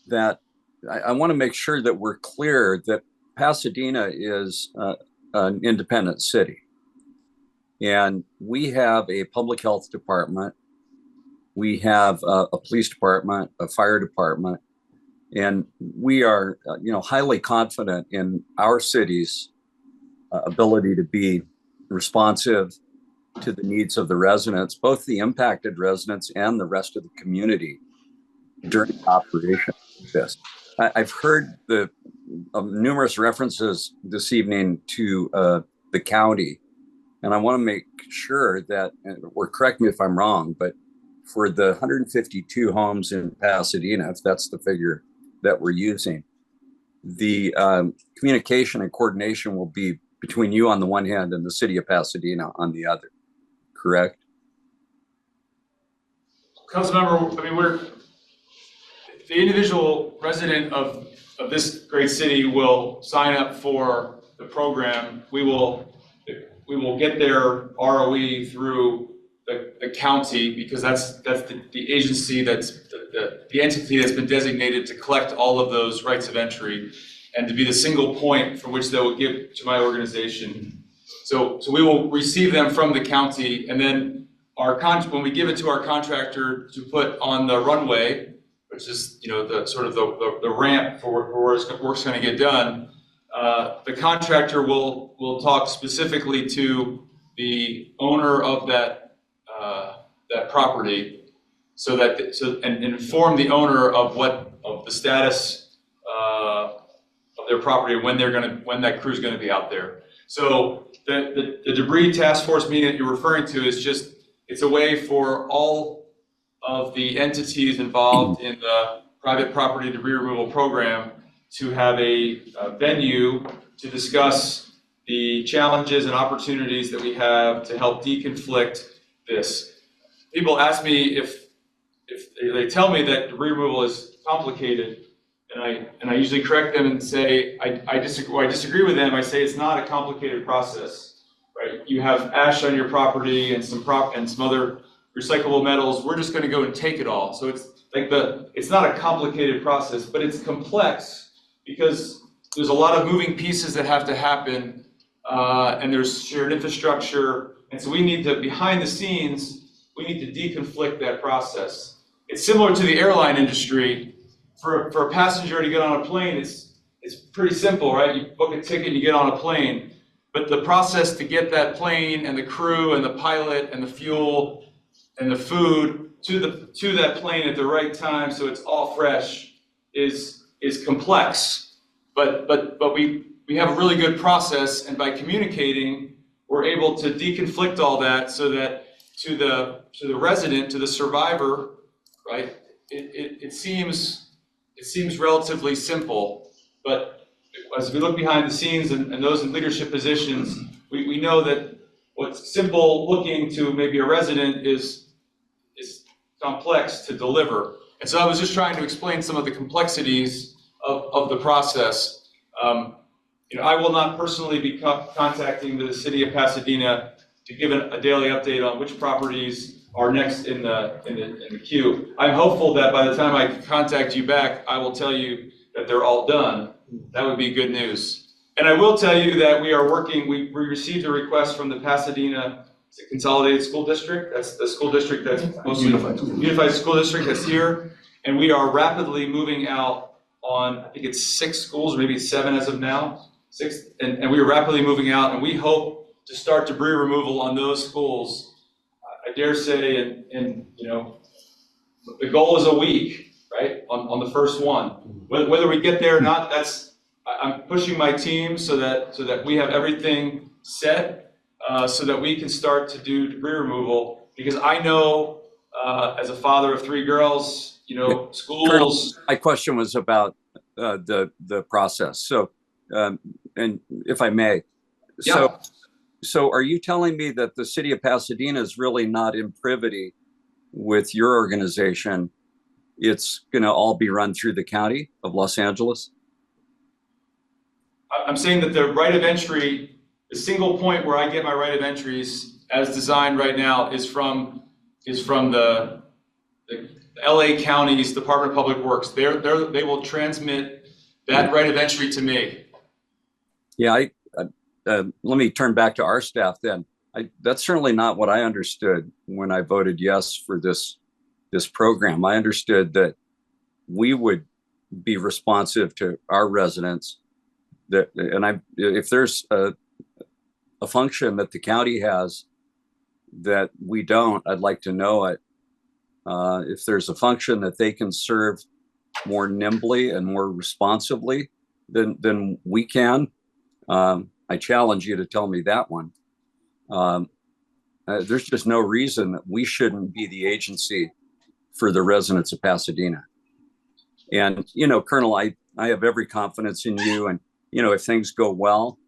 that I want to make sure that we're clear that Pasadena is an independent city. And we have a public health department. We have a police department, a fire department, and we are, highly confident in our city's ability to be responsive to the needs of the residents, both the impacted residents and the rest of the community during operation like this. I've heard the numerous references this evening to the county, and I want to make sure that, or correct me if I'm wrong, but for the 152 homes in Pasadena, if that's the figure that we're using, the communication and coordination will be between you on the one hand and the city of Pasadena on the other, correct? Councilmember, the individual resident of this great city will sign up for the program. We will get their ROE through the county, because that's the agency that's the entity that's been designated to collect all of those rights of entry and to be the single point for which they will give to my organization. So we will receive them from the county, and then when we give it to our contractor to put on the runway, which is, you know, the sort of the ramp for where work's going to get done, the contractor will talk specifically to the owner of that property, and inform the owner of the status of their property, when that crew's going to be out there. So the debris task force meeting that you're referring to is just, it's a way for all of the entities involved in the private property debris removal program to have a venue to discuss the challenges and opportunities that we have to help deconflict this. People ask me if they tell me that debris removal is complicated, and I usually correct them and say I disagree with them. I say it's not a complicated process, right? You have ash on your property and some other recyclable metals. We're just going to go and take it all. So it's like it's not a complicated process, but it's complex because there's a lot of moving pieces that have to happen, and there's shared infrastructure, and so we need to, behind the scenes, we need to deconflict that process. It's similar to the airline industry. For a passenger to get on a plane, it's pretty simple, right? You book a ticket, you get on a plane. But the process to get that plane and the crew and the pilot and the fuel and the food to that plane at the right time, so it's all fresh, is complex. But we have a really good process, and by communicating, we're able to deconflict all that so that to the resident, to the survivor, right? It seems relatively simple, but as we look behind the scenes and those in leadership positions, we know that what's simple looking to maybe a resident is complex to deliver. And so I was just trying to explain some of the complexities of the process. I will not personally be contacting the city of Pasadena to give a daily update on which properties are next in the queue. I'm hopeful that by the time I contact you back, I will tell you that they're all done. That would be good news. And I will tell you that we are working, we received a request from the Pasadena Consolidated School District. That's the school district that's mostly Unified School District that's here. And we are rapidly moving out on, I think it's 6 schools, or maybe 7 as of now. 6, and we are rapidly moving out, and we hope to start debris removal on those schools. I dare say, and the goal is a week, right, on the first one. Whether we get there or not, I'm pushing my team so that we have everything set, so that we can start to do debris removal. Because I know, as a father of 3 girls, schools. Colonel, my question was about the process. So, and if I may, Yeah. So are you telling me that the city of Pasadena is really not in privity with your organization? It's going to all be run through the county of Los Angeles? I'm saying that the right of entry, the single point where I get my right of entries as designed right now is from the LA County's Department of Public Works. They will transmit that right of entry to me. Yeah, let me turn back to our staff then. That's certainly not what I understood when I voted yes for this program. I understood that we would be responsive to our residents. If there's a function that the county has that we don't, I'd like to know it. If there's a function that they can serve more nimbly and more responsibly than we can, I challenge you to tell me that one. There's just no reason that we shouldn't be the agency for the residents of Pasadena. And, Colonel, I have every confidence in you. And, if things go well,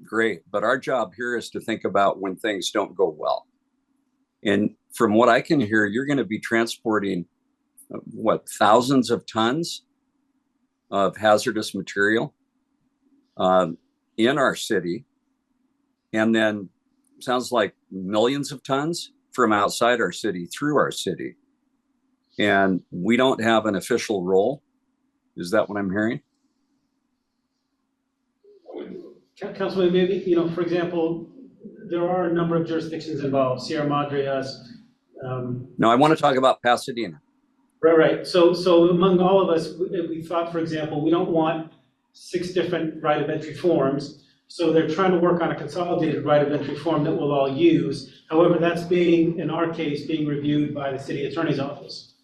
great. But our job here is to think about when things don't go well. And from what I can hear, you're going to be transporting, thousands of tons of hazardous material in our city, and then sounds like millions of tons from outside our city through our city. and we don't have an official role. Is that what I'm hearing? Councilman, maybe, for example, there are a number of jurisdictions involved, Sierra Madreas. No, I want to talk about Pasadena. Right. So among all of us, we thought, for example, we don't want 6 different right of entry forms. So they're trying to work on a consolidated right of entry form that we'll all use. However, that's in our case, being reviewed by the city attorney's office.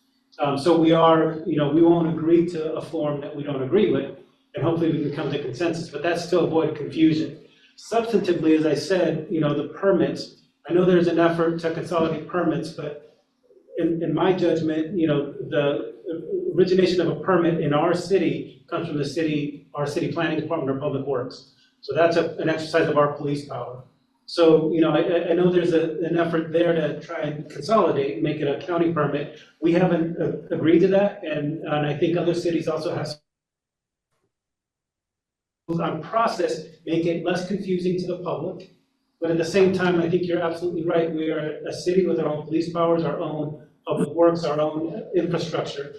So we won't agree to a form that we don't agree with, and hopefully we can come to consensus, but that's to avoid confusion. Substantively, as I said, the permits, I know there's an effort to consolidate permits, but in my judgment, the origination of a permit in our city comes from our city planning department or public works. So that's an exercise of our police power. So, I know there's an effort there to try and consolidate and make it a county permit. We haven't agreed to that, and I think other cities also have on process, make it less confusing to the public. But at the same time, I think you're absolutely right. We are a city with our own police powers, our own public works, our own infrastructure.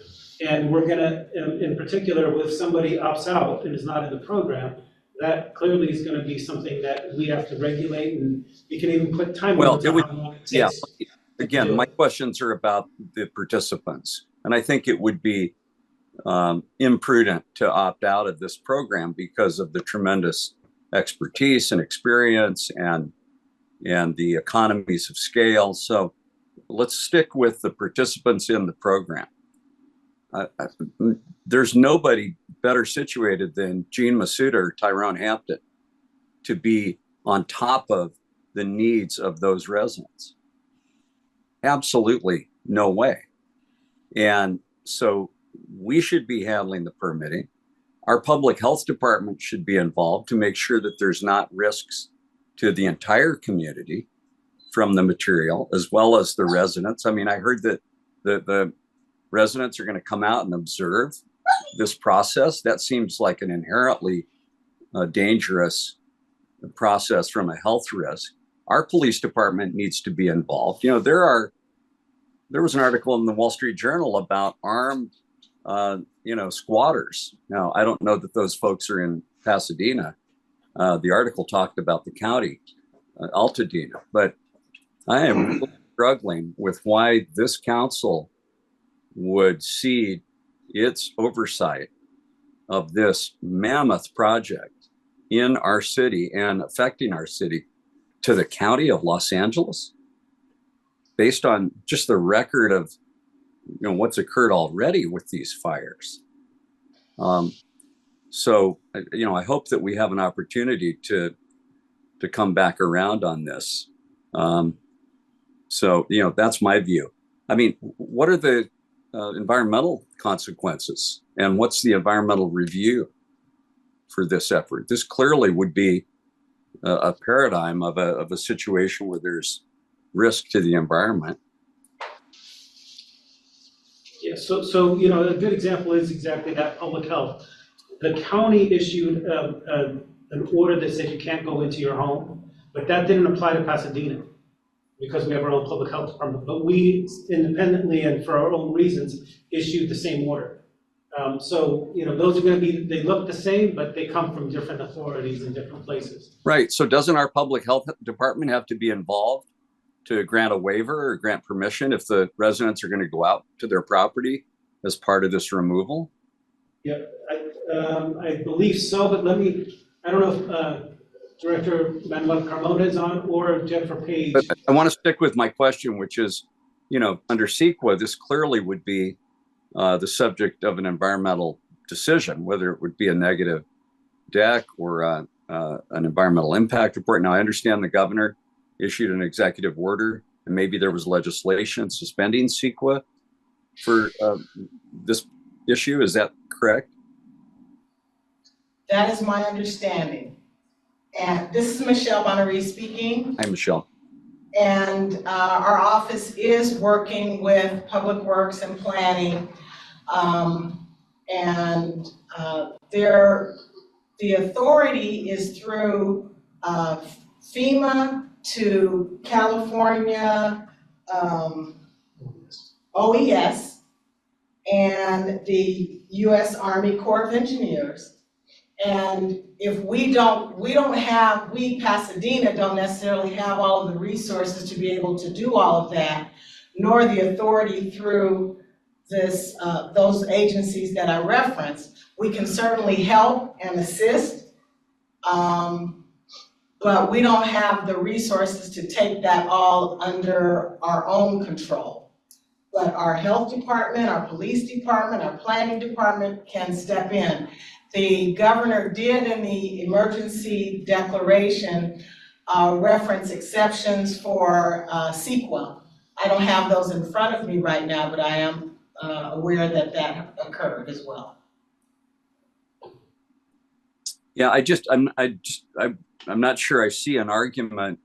And we're gonna, in particular, if somebody opts out and is not in the program, that clearly is gonna be something that we have to regulate, and we can even put time limits on how long it takes. Again, my questions are about the participants. And I think it would be imprudent to opt out of this program because of the tremendous expertise and experience and the economies of scale. So let's stick with the participants in the program. There's nobody better situated than Gene Masuda or Tyrone Hampton to be on top of the needs of those residents. Absolutely no way. And so we should be handling the permitting. Our public health department should be involved to make sure that there's not risks to the entire community from the material, as well as the residents. I mean, I heard that the residents are going to come out and observe this process. That seems like an inherently dangerous process from a health risk. Our police department needs to be involved. There was an article in the Wall Street Journal about armed squatters. Now, I don't know that those folks are in Pasadena. The article talked about the county, Altadena, but I am really struggling with why this council would cede its oversight of this mammoth project in our city and affecting our city to the county of Los Angeles, based on just the record of what's occurred already with these fires. So I hope that we have an opportunity to come back around on this. So that's my view. I mean, what are the environmental consequences, and what's the environmental review for this effort? This clearly would be a paradigm of a situation where there's risk to the environment. Yeah, so a good example is exactly that, public health. The county issued an order that said you can't go into your home, but that didn't apply to Pasadena because we have our own public health department. But we independently and for our own reasons issued the same order. So those are going to be, they look the same, but they come from different authorities in different places. Right. So doesn't our public health department have to be involved to grant a waiver or grant permission if the residents are going to go out to their property as part of this removal? Yeah, I believe so, but I don't know if Director Manuel Carmona is on or Jennifer Page. But I want to stick with my question, which is, under CEQA, this clearly would be the subject of an environmental decision, whether it would be a negative DEC or an environmental impact report. Now, I understand the governor issued an executive order, and maybe there was legislation suspending CEQA for this issue. Is that correct? That is my understanding. And this is Michelle Bonnery speaking. Hi, Michelle. And our office is working with Public Works and Planning. The authority is through FEMA to California OES, and the US Army Corps of Engineers. And if we Pasadena don't necessarily have all of the resources to be able to do all of that, nor the authority through those agencies that I referenced. We can certainly help and assist, but we don't have the resources to take that all under our own control. But our health department, our police department, our planning department can step in. The governor did in the emergency declaration reference exceptions for CEQA. I don't have those in front of me right now, but I am aware that that occurred as well. Yeah, I'm not sure I see an argument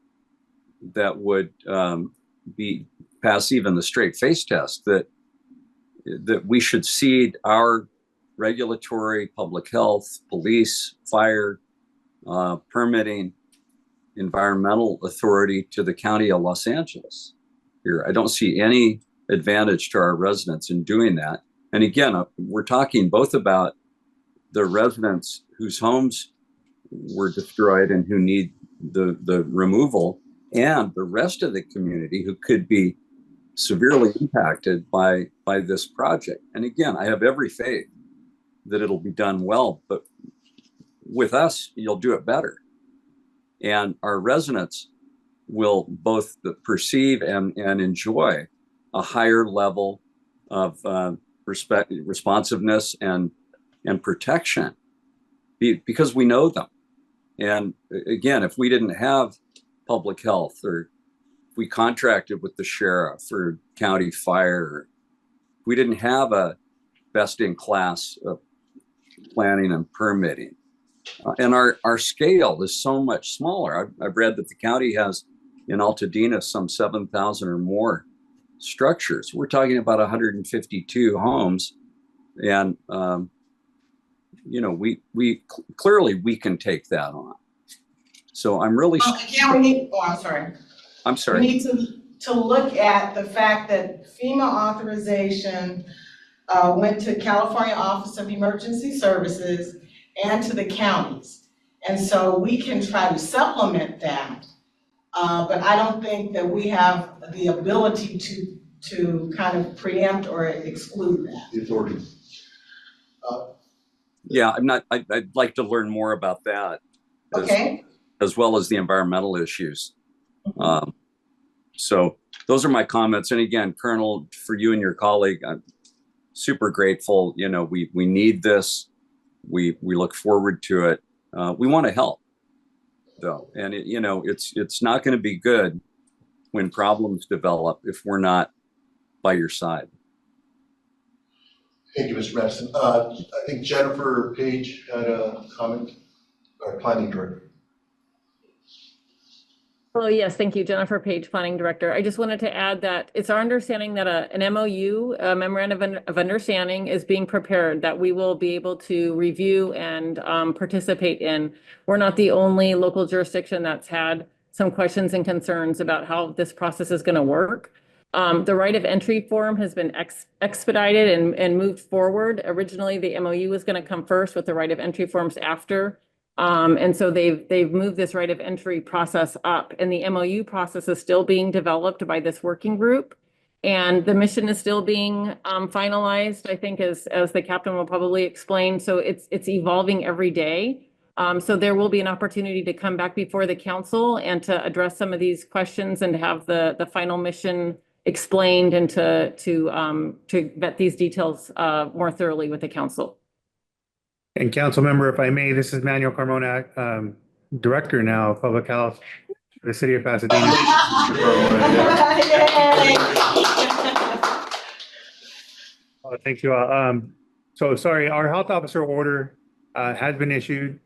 that would pass even the straight face test that we should cede our regulatory, public health, police, fire, permitting, environmental authority to the County of Los Angeles. Here, I don't see any advantage to our residents in doing that. And again, we're talking both about the residents whose homes were destroyed and who need the removal, and the rest of the community who could be severely impacted by this project. And again, I have every faith that it'll be done well, but with us, you'll do it better. And our residents will both perceive and enjoy a higher level of responsiveness and protection because we know them. And again, if we didn't have public health, or if we contracted with the sheriff or county fire, we didn't have a best in class planning and permitting. And our scale is so much smaller. I've read that the county has in Pasadena some 7,000 or more structures. We're talking about 152 homes. And, we clearly we can take that on. So I'm really. I'm sorry. We need to look at the fact that FEMA authorization went to California Office of Emergency Services and to the counties. And so we can try to supplement that, but I don't think that we have the ability to kind of preempt or exclude that. The authority. Yeah, I'd like to learn more about that. Okay. As well as the environmental issues. So those are my comments. And again, Colonel, for you and your colleague, I'm super grateful. We need this. We look forward to it. We want to help, though, and it's not going to be good when problems develop if we're not by your side. Thank you, Mr. Madison. I think Jennifer Page had a comment, our planning director. Hello, yes, thank you, Jennifer Page, Planning Director. I just wanted to add that it's our understanding that an MOU, a Memorandum of Understanding, is being prepared that we will be able to review and participate in. We're not the only local jurisdiction that's had some questions and concerns about how this process is going to work. The right of entry form has been expedited and moved forward. Originally, the MOU was going to come first with the right of entry forms after. And so they've moved this right of entry process up, and the MOU process is still being developed by this working group. And the mission is still being finalized, I think, as the captain will probably explain. So it's evolving every day. So there will be an opportunity to come back before the council and to address some of these questions and to have the final mission explained and to vet these details more thoroughly with the council. And council member, if I may, this is Manuel Carmona, Director now of Public Health for the City of Pasadena. Thank you all. So sorry, our health officer order has been issued,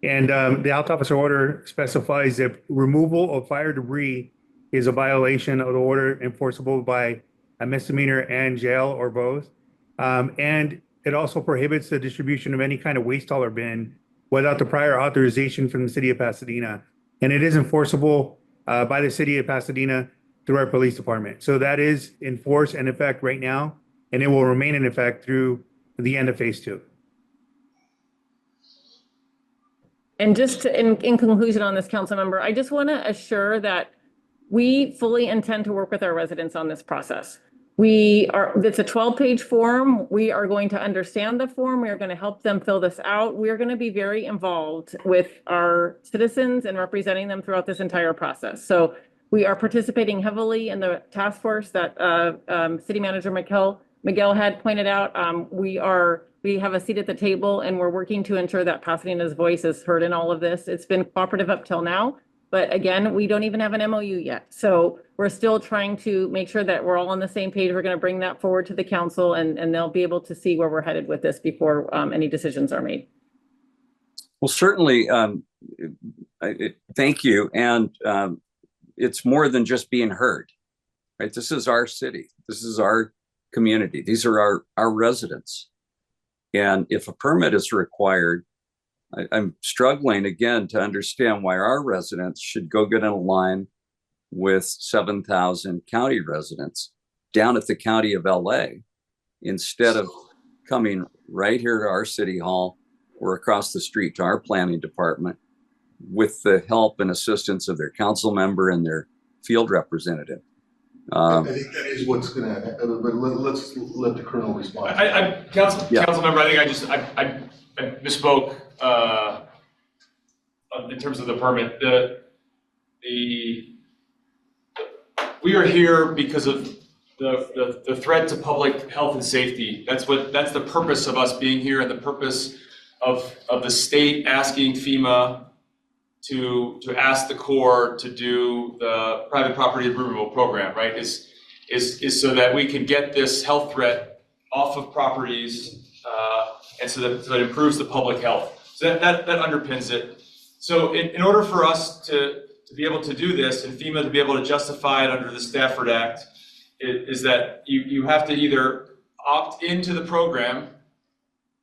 and the health officer order specifies that removal of fire debris is a violation of the order enforceable by a misdemeanor and jail or both. And it also prohibits the distribution of any kind of waste hauler bin without the prior authorization from the City of Pasadena. And it is enforceable by the City of Pasadena through our police department. So that is in force and effect right now. and it will remain in effect through the end of phase 2. And just in conclusion on this, council member, I just want to assure that we fully intend to work with our residents on this process. It's a 12-page form. We are going to understand the form. We are going to help them fill this out. We are going to be very involved with our citizens and representing them throughout this entire process. So we are participating heavily in the task force that City Manager Miguel had pointed out. We have a seat at the table, and we're working to ensure that Pasadena's voice is heard in all of this. It's been cooperative up till now. But again, we don't even have an MOU yet. So we're still trying to make sure that we're all on the same page. We're going to bring that forward to the council, and they'll be able to see where we're headed with this before any decisions are made. Well, certainly, thank you. And it's more than just being heard, right? This is our city. This is our community. These are our residents. And if a permit is required, I'm struggling again to understand why our residents should go get in a line with 7,000 county residents down at the county of LA instead of coming right here to our city hall or across the street to our planning department with the help and assistance of their council member and their field representative. I think that is what's going to happen, but let's let the colonel respond. Council member, I think I misspoke in terms of the permit. We are here because of the threat to public health and safety. That's the purpose of us being here, and the purpose of the state asking FEMA to ask the Corps to do the private property removal program, right? Is so that we can get this health threat off of properties, and so that it improves the public health. So that underpins it. So in order for us to be able to do this, and FEMA to be able to justify it under the Stafford Act, is that you have to either opt into the program,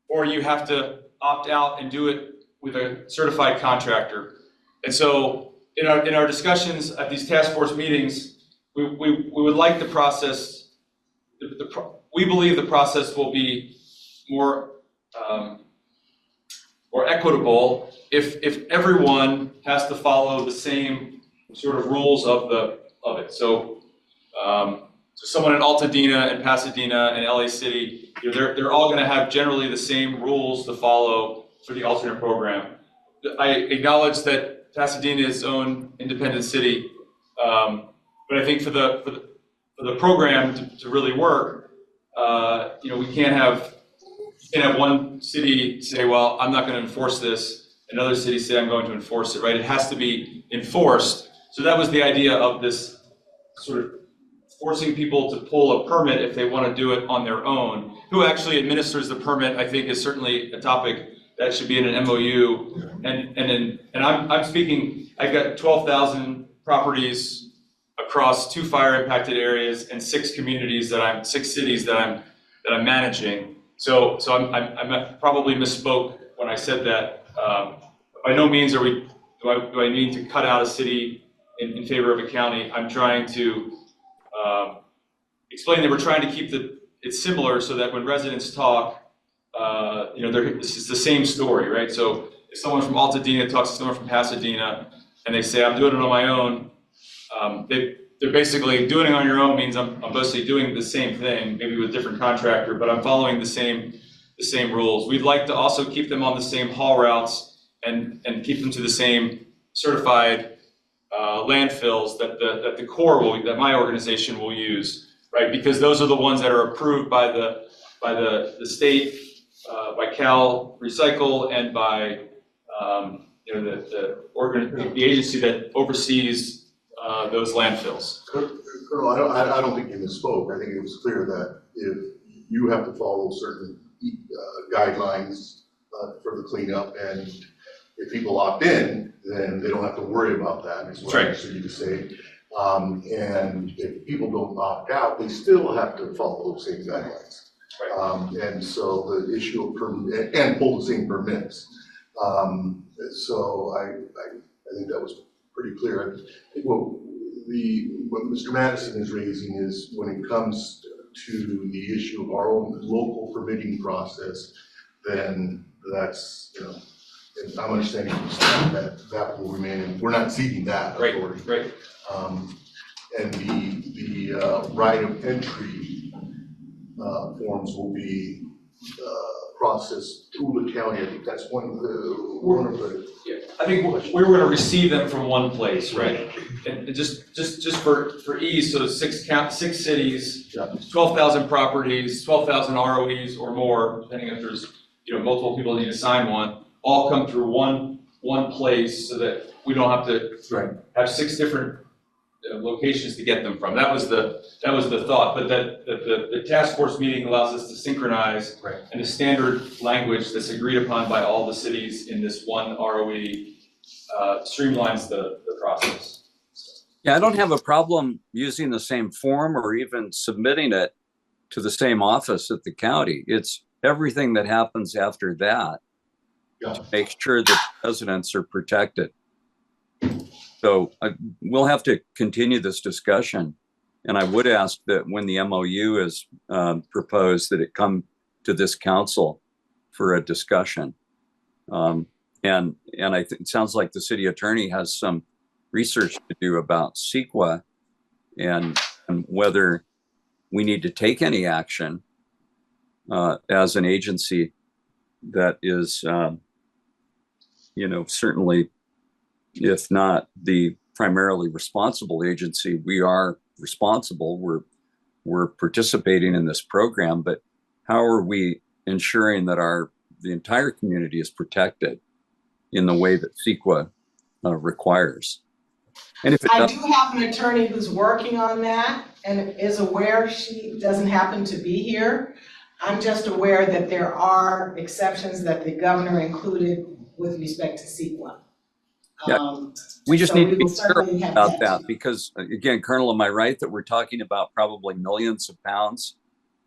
or you have to opt out and do it with a certified contractor. And so in our discussions at these task force meetings, we would like the process, we believe the process will be more equitable if everyone has to follow the same sort of rules of it. So someone in Altadena and Pasadena and LA City, they're all going to have generally the same rules to follow for the alternate program. I acknowledge that Pasadena is its own independent city, but I think for the program to really work, we can't have one city say, well, I'm not going to enforce this. Another city say, I'm going to enforce it, right? It has to be enforced. So that was the idea of this sort of forcing people to pull a permit if they want to do it on their own. Who actually administers the permit, I think, is certainly a topic that should be in an MOU. And I'm speaking, I've got 12,000 properties across 2 fire impacted areas and 6 cities that I'm managing. So I probably misspoke when I said that. By no means do I need to cut out a city in favor of a county. I'm trying to explain that we're trying to keep it similar so that when residents talk, this is the same story, right? So if someone from Altadena talks to someone from Pasadena and they say, I'm doing it on my own, they're basically doing it on your own means I'm basically doing the same thing, maybe with a different contractor, but I'm following the same rules. We'd like to also keep them on the same haul routes and keep them to the same certified landfills that the Corps that my organization will use, right? Because those are the ones that are approved by the state, by Cal Recycle, and by the agency that oversees those landfills. Colonel, I don't think you misspoke. I think it was clear that if you have to follow certain guidelines for the cleanup, and if people opt in, then they don't have to worry about that, is what I understood you to say. And if people don't opt out, they still have to follow those same guidelines. And so the issue of permit, and pull the same permits. So I think that was pretty clear. I think what Mr. Madison is raising is when it comes to the issue of our own local permitting process, then that's, you know, and I'm understanding from staff that will remain, and we're not ceding that authority. Right. And the right of entry forms will be processed through the county. I think that's one of the. Yeah, I think we're going to receive them from one place, right? And just for ease, so six cities, 12,000 properties, 12,000 ROEs or more, depending if there's, you know, multiple people need to sign one, all come through one place so that we don't have to have 6 different locations to get them from. That was the thought, but that the task force meeting allows us to synchronize, and the standard language that's agreed upon by all the cities in this one ROE streamlines the process. Yeah, I don't have a problem using the same form or even submitting it to the same office at the county. It's everything that happens after that to make sure that residents are protected. So we'll have to continue this discussion. And I would ask that when the MOU is proposed, that it come to this council for a discussion. And I think it sounds like the city attorney has some research to do about CEQA and whether we need to take any action as an agency that is, you know, certainly, if not the primarily responsible agency, we are responsible. We're participating in this program, but how are we ensuring that the entire community is protected in the way that CEQA requires? And if I do have an attorney who's working on that and is aware. She doesn't happen to be here. I'm just aware that there are exceptions that the governor included with respect to CEQA. Yeah, we just need to be sure about that because, again, Colonel, am I right that we're talking about probably millions of pounds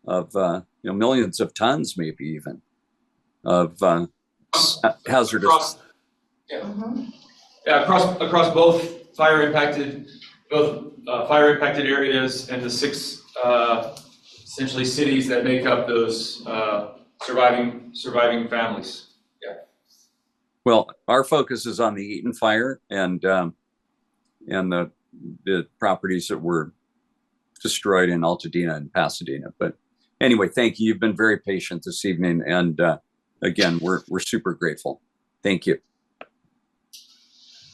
of, you know, millions of tons, maybe even, of hazardous? Across both fire impacted areas and the 6 essentially cities that make up those surviving families. Well, our focus is on the Eaton fire and the properties that were destroyed in Altadena and Pasadena. But anyway, thank you. You've been very patient this evening, and again, we're super grateful. Thank you.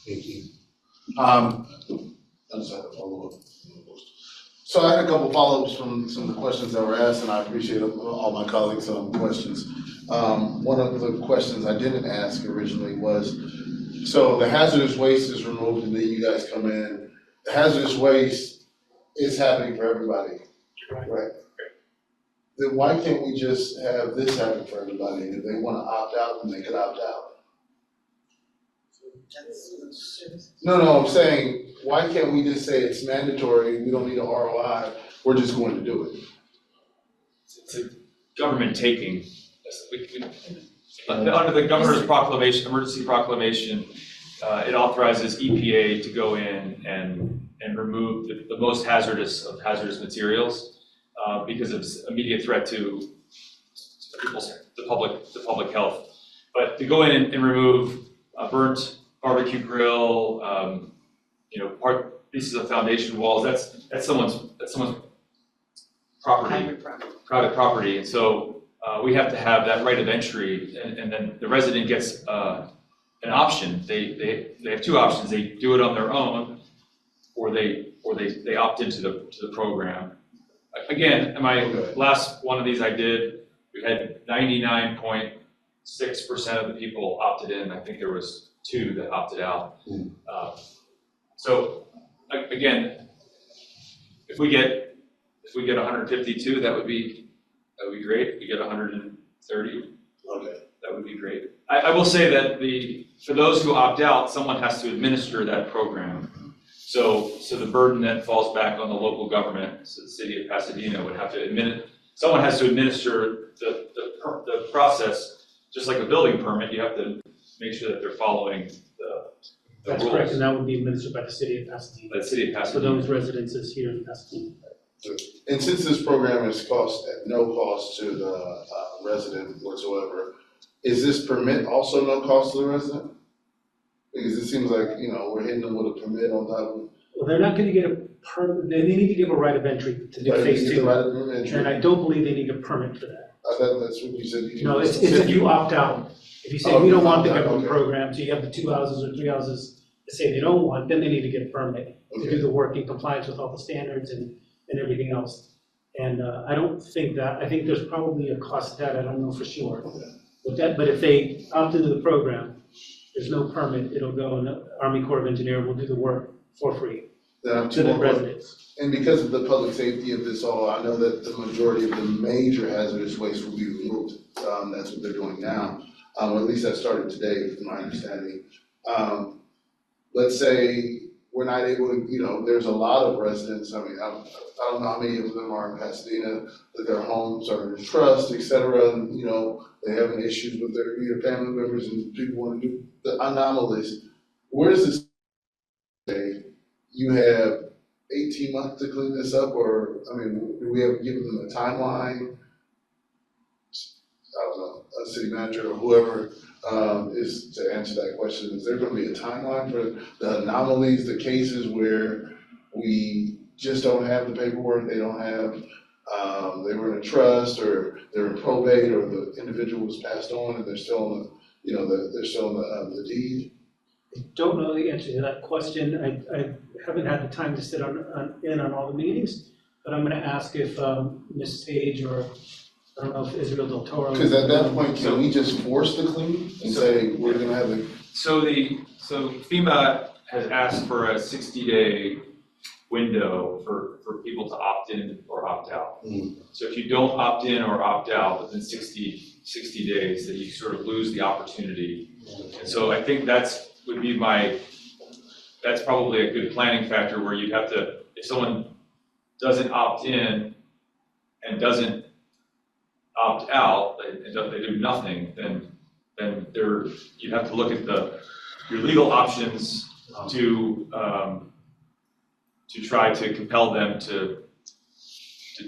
Thank you. I just had a follow-up. So I had a couple follow-ups from some of the questions that were asked, and I appreciate all my colleagues' questions. One of the questions I didn't ask originally was, so the hazardous waste is removed and then you guys come in. The hazardous waste is happening for everybody, right? Then why can't we just have this happen for everybody? And if they want to opt out, then they could opt out. No, I'm saying, why can't we just say it's mandatory, we don't need a ROI, we're just going to do it? It's a government taking. Under the governor's proclamation, emergency proclamation, it authorizes EPA to go in and remove the most hazardous of hazardous materials because of immediate threat to the public health. But to go in and remove burnt barbecue grill, you know, pieces of foundation walls, that's someone's property, private property, and so we have to have that right of entry, and then the resident gets an option. They have 2 options. They do it on their own, or they opt into the program. Again, my last one of these I did, we had 99.6% of the people opted in. I think there was 2 that opted out. So again, if we get 152, that would be great. If we get 130, that would be great. I will say that for those who opt out, someone has to administer that program. So the burden then falls back on the local government. So the city of Pasadena would have to someone has to administer the process, just like a building permit. You have to make sure that they're following the That's rules. correct, and that would be administered by the city of Pasadena. By the city of For Pasadena. those residences here in Pasadena. And since this program is cost, at no cost to the resident whatsoever, is this permit also no cost to the resident? Because it seems like, you know, we're hitting them with a permit on top of. Well, they're not gonna get a they need to give a right of entry to do Right, phase you get two. the right of entry. And I don't believe they need a permit for that. I thought that's what you said. No, it's if you opt out. If you say, Oh, we don't you want the opt out, government okay. program, so you have the 2 houses or 3 houses that say they don't want, then they need to get a permit to Okay. do the work in compliance with all the standards and everything else. And I don't think that, I think there's probably a cost to that, I don't know for sure. But if they opt into the program, there's no permit, it'll go and the Army Corps of Engineers will do the work for free Then I have to two the more residents. And because of the public safety of this all, I know that the majority of the major hazardous waste will be removed. That's what they're doing now. At least that started today, from my understanding. Let's say we're not able to, you know, there's a lot of residents, I mean, I don't know how many of them are in Pasadena, that their homes are in trust, et cetera, and, you know, they're having issues with their, family members and people want to do the anomalies. Where does this say you have 18 months to clean this up, or, I mean, do we have given them a timeline? I don't know, a city manager or whoever is to answer that question. Is there gonna be a timeline for the anomalies, the cases where we just don't have the paperwork, they don't have, they were in a trust, or they're in probate, or the individual was passed on and they're still on the, you know, they're still on the deed? I don't know the answer to that question. I haven't had the time to sit in on all the meetings, but I'm gonna ask if Ms. Page or, I don't know if Israel Del Toro. Because at that point, can we just force the clean and say, we're gonna have a. So FEMA has asked for a 60-day window for people to opt in or opt out. So if you don't opt in or opt out within 60 days, then you sort of lose the opportunity. And so I think that's probably a good planning factor, where you'd have to, if someone doesn't opt in and doesn't opt out, they do nothing, then you'd have to look at your legal options to try to compel them to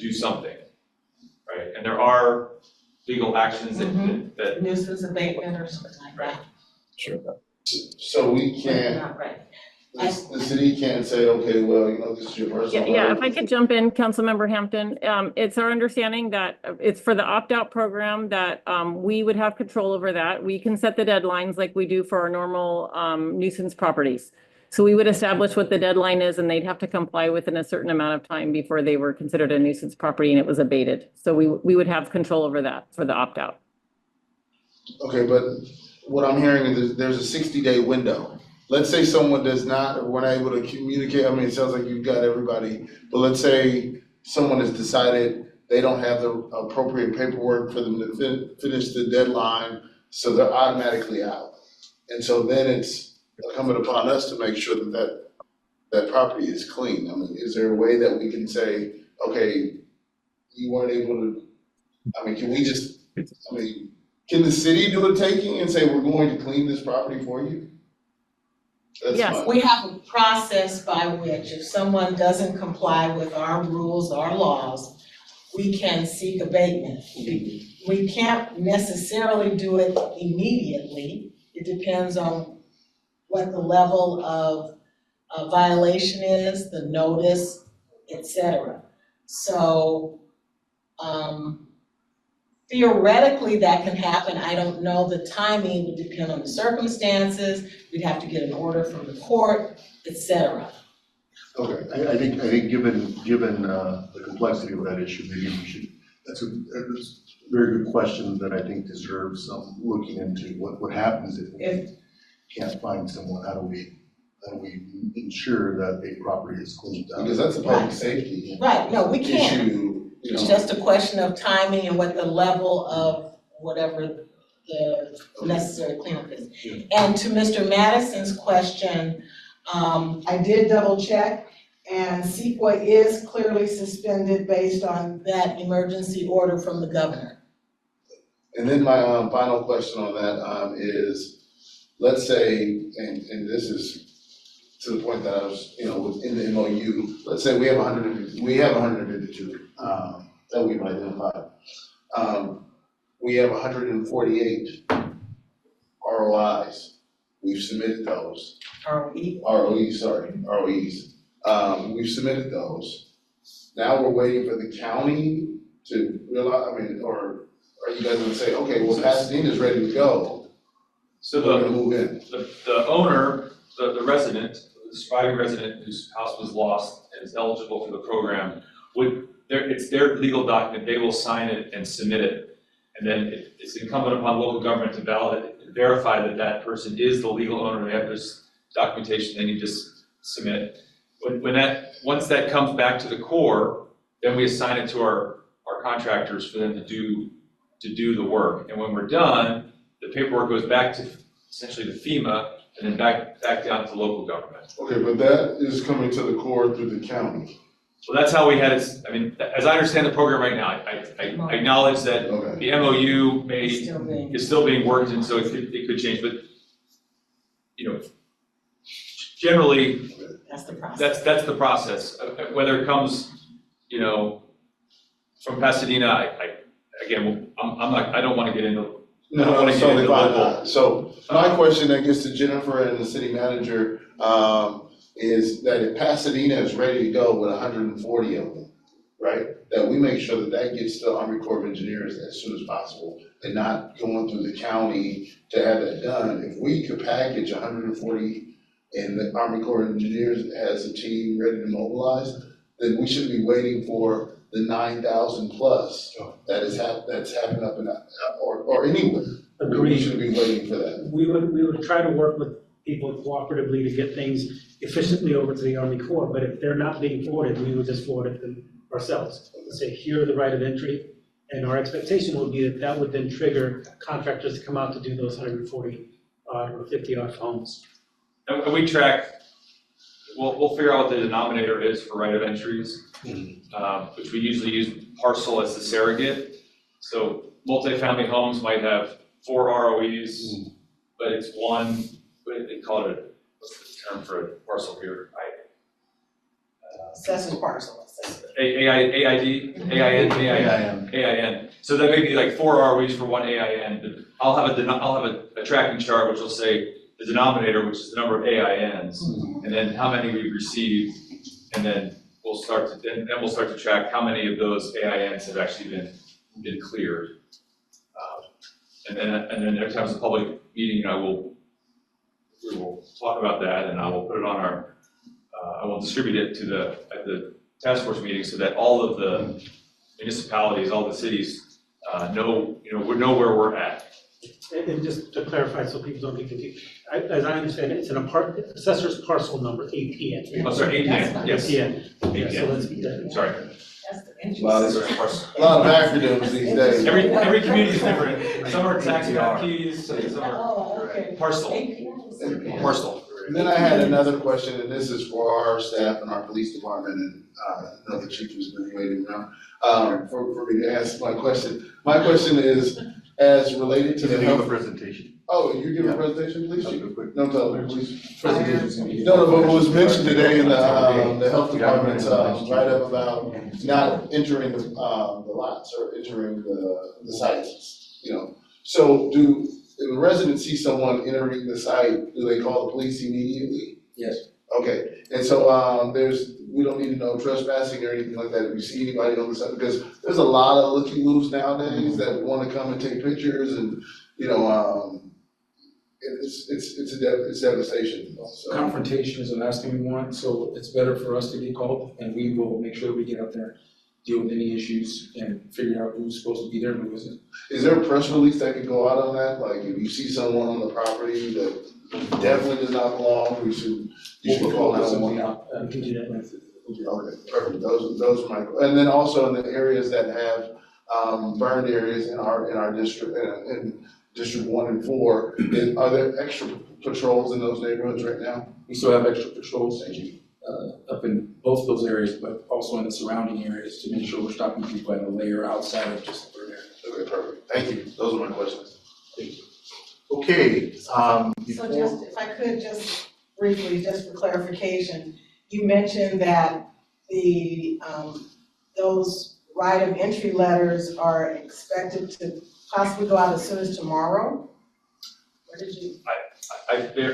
do something, right? And there are legal actions that Nuisance abatement or something like that. Sure. So we can't, Not right. the city can't say, okay, well, you know, this is your personal. Yeah, if I could jump in, Councilmember Hampton, it's our understanding that it's for the opt-out program that we would have control over that. We can set the deadlines like we do for our normal nuisance properties. So we would establish what the deadline is, and they'd have to comply within a certain amount of time before they were considered a nuisance property and it was abated. So we would have control over that for the opt-out. Okay, but what I'm hearing is there's a 60-day window. Let's say someone does not, or we're not able to communicate, I mean, it sounds like you've got everybody, but let's say someone has decided they don't have the appropriate paperwork for them to finish the deadline, so they're automatically out. And so then it's incumbent upon us to make sure that property is clean. I mean, is there a way that we can say, okay, you weren't able to, I mean, can we just, I mean, can the city do a taking and say, we're going to clean this property for you? That's Yes. fine. We have a process by which if someone doesn't comply with our rules, our laws, we can seek abatement. We can't necessarily do it immediately. It depends on what the level of violation is, the notice, et cetera. So, theoretically, that can happen. I don't know. The timing would depend on the circumstances. We'd have to get an order from the court, et cetera. Okay, I think given the complexity of that issue, maybe we should, that's a very good question that I think deserves some looking into. What happens if we can't find someone? How do we ensure that a property is cleaned up? Because that's a public safety Right, no, we can't. issue. It's just a question of timing and what the level of whatever the necessary cleanup is. And to Mr. Madison's question, I did double check, and CEQA is clearly suspended based on that emergency order from the governor. And then my final question on that is, let's say, and this is to the point that I was, within the MOU, let's say we have 152, that we've identified. We have 148 ROIs. We've submitted those. ROEs. We've submitted those. Now we're waiting for the county to realize, or are you guys gonna say, okay, well, Pasadena's ready to go, So we're gonna move in? the owner, the resident, the surviving resident whose house was lost and is eligible for the program, it's their legal document, they will sign it and submit it. And then it's incumbent upon local government to verify that that person is the legal owner, they have this documentation, they need to submit. Once that comes back to the Corps, then we assign it to our contractors for them to do the work. And when we're done, the paperwork goes back to essentially to FEMA and then back down to local government. Okay, but that is coming to the Corps through the county. So that's how we had it. I mean, as I understand the program right now, I acknowledge that the MOU is still being worked, and so it could change, but generally, that's the process. Whether it comes, from Pasadena, I don't want to get into. No, it's totally fine. So my question that gets to Jennifer and the city manager, is that if Pasadena is ready to go with 140 of them, right? That we make sure that gets to the Army Corps of Engineers as soon as possible and not going through the county to have that done. If we could package 140 and the Army Corps of Engineers has a team ready to mobilize, then we should be waiting for the 9,000 plus that's happened up in, or anywhere. Agreed. We should be waiting for that. We would try to work with people cooperatively to get things efficiently over to the Army Corps, but if they're not being forwarded, we would just forward it them ourselves. Say, here are the right of entry, and our expectation would be that would then trigger contractors to come out to do those 140 or 50 odd homes. And we track, we'll figure out what the denominator is for right of entries, which we usually use parcel as the surrogate. So multifamily homes might have 4 ROEs, but it's one, they call it what's the term for a parcel here? Assessment parcel. AIN. So that may be like 4 ROEs for one AIN. I'll have a tracking chart which will say the denominator, which is the number of AINs, and then how many we've received, and then we'll start to track how many of those AINs have actually been cleared. And then every time it's a public meeting, we will talk about that, and I will put it on I will distribute it at the task force meeting so that all of the municipalities, all the cities know where we're at. And just to clarify, so people don't get confused, as I understand it, it's an assessor's parcel number, APN. Oh, sorry, APN, yes. APN. So let's be that. Sorry. A lot of acronyms these days. Every community is different. Some are tax map keys, some are parcel. And then I had another question, and this is for our staff and our police department, and another chief who's been waiting around for me to ask my question. My question is, as related to the health. Presentation. Oh, you give a presentation, please, chief? No, tell me, please. No, but what was mentioned today in the health department's write-up about not entering the lots or entering the sites, So if a resident sees someone entering the site, do they call the police immediately? Yes. Okay, and so we don't need to know trespassing or anything like that if you see anybody on the site, because there's a lot of looky-loos nowadays that want to come and take pictures, and it's devastation. So. Confrontation is the last thing we want, so it's better for us to get called, and we will make sure we get out there, deal with any issues, and figure out who's supposed to be there and who isn't. Is there a press release that could go out on that? Like, if you see someone on the property that definitely does not belong, you should call 911. We can do that. Okay, perfect. Those are my, and then also in the areas that have burned areas in our district, in District 1 and 4, are there extra patrols in those neighborhoods right now? We still have extra patrols, up in both those areas, but also in the surrounding areas to make sure we're stopping people at a layer outside of just the burn area. Okay, perfect. Thank you. Those are my questions. Okay, So just, if I could just briefly, just for clarification, you mentioned that those right of entry letters are expected to possibly go out as soon as tomorrow? Or did you?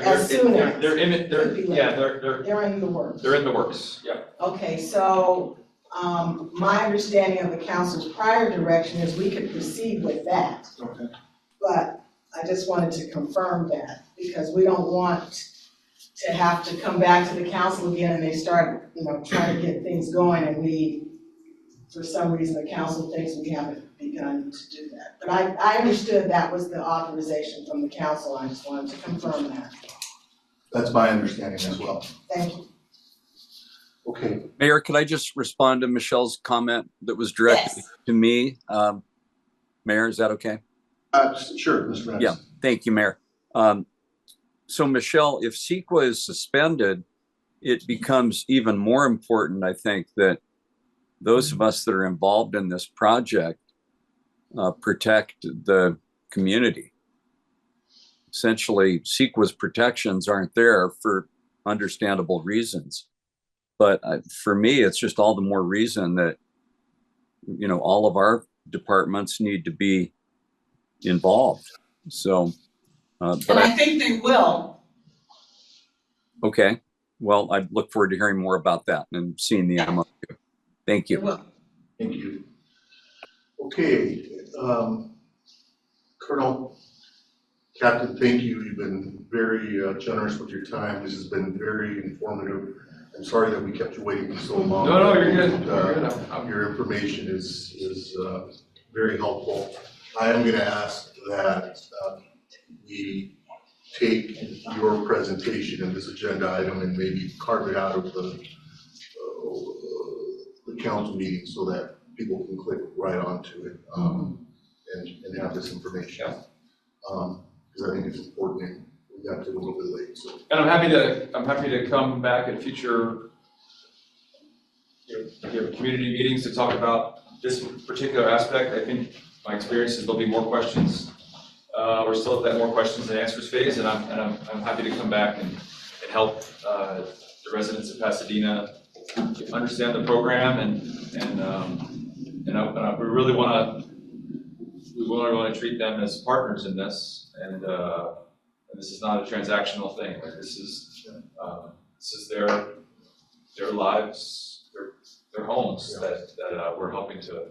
As soon as. They're in it, Could be later. yeah, they're They're in the works. in the works, yeah. Okay, so, my understanding of the council's prior direction is we could proceed with that. Okay. But I just wanted to confirm that, because we don't want to have to come back to the council again and they start, trying to get things going and we, for some reason, the council thinks we haven't begun to do that. But I understood that was the authorization from the council. I just wanted to confirm that. That's my understanding as well. Thank you. Okay, Mayor, could I just respond to Michelle's comment that was directed Yes. to me? Mayor, is that okay? sure, Mr. Renz. Yeah, thank you, Mayor. So Michelle, if CEQA is suspended, it becomes even more important, I think, that those of us that are involved in this project protect the community. Essentially, CEQA's protections aren't there for understandable reasons. But for me, it's just all the more reason that, all of our departments need to be involved. So, but And I think they will. Okay, well, I look forward to hearing more about that and seeing the MOU. Thank They you. will. Thank you. Okay, Colonel, Captain, thank you. You've been very generous with your time. This has been very informative. I'm sorry that we kept you waiting for so long. No, you're good. Your information is very helpful. I am going to ask that we take your presentation and this agenda item and maybe carve it out of the council meeting so that people can click right onto it and have this information. Because I think it's important. We got to a little bit late, so. And I'm happy to come back at future, community meetings to talk about this particular aspect. I think my experience is there'll be more questions. We're still at that more questions and answers phase, and I'm happy to come back and help the residents of Pasadena understand the program and we really want to treat them as partners in this, and this is not a transactional thing. Like this is their lives, their homes that we're helping to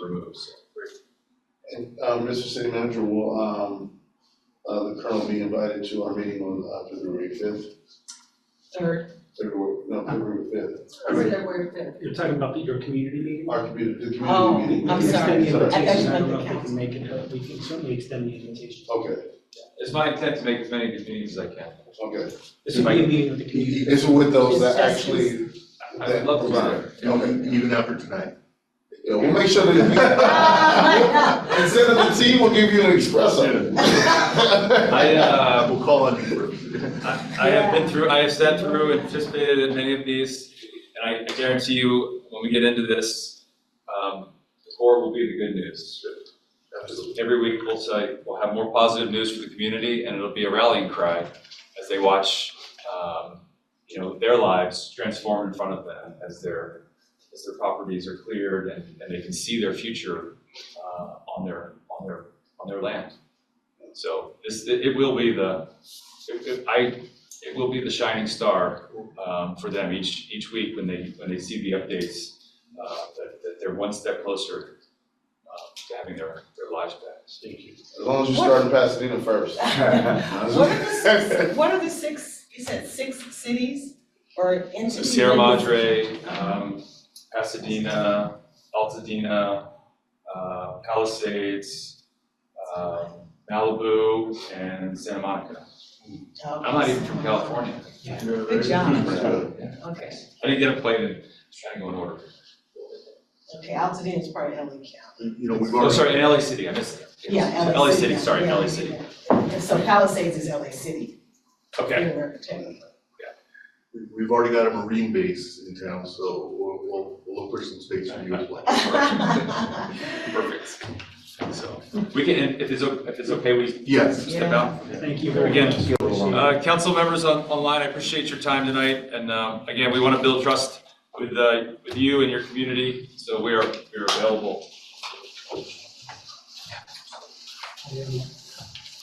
remove. So. And, Mr. City Manager, will, the Colonel be invited to our meeting on February 5th? February 5th. February 5th. You're talking about your community meeting? The community Oh, meeting. I'm We can sorry. extend the I invitation. thought I you don't know meant if the we can make it, but we can certainly extend the invitation. Okay, It's my intent to make as many of these meetings as I can. okay. This will be a meeting with the community. Is it with those that It's just- actually? I would love to be there. Even after tonight. Yeah, we'll make sure that, instead of the team, we'll give you an espresso. We'll call on you first. I have sat through and participated in many of these, and I guarantee you, when we get into this, the core will be the good news. Absolutely. Every week we'll say, we'll have more positive news for the community, and it'll be a rallying cry as they watch, their lives transform in front of them as their properties are cleared and they can see their future on their land. So it will be the shining star for them each week when they see the updates that they're one step closer to having their lives back. Thank you. As long as you start in Pasadena first. What are the six, you said 6 cities or entities? Sierra Madre, Pasadena, Altadena, Palisades, Malibu, and Santa Monica. I'm not even from California. Good job. Okay, I didn't get a plane and trying to go in order. okay, Altadena is part of LA County. We've Oh, already. sorry, in LA City, I missed it. Yeah, LA City, yeah, sorry, yeah, LA City. yeah. And so Palisades is LA City. Okay. Technically. We've already got a Marine base in town, so we'll look for some space for you as well. Perfect. So, We can, if it's okay, we Yes. step out. Thank you very Again, much. council members online, I appreciate your time tonight, and again, we want to build trust with you and your community, so we are available.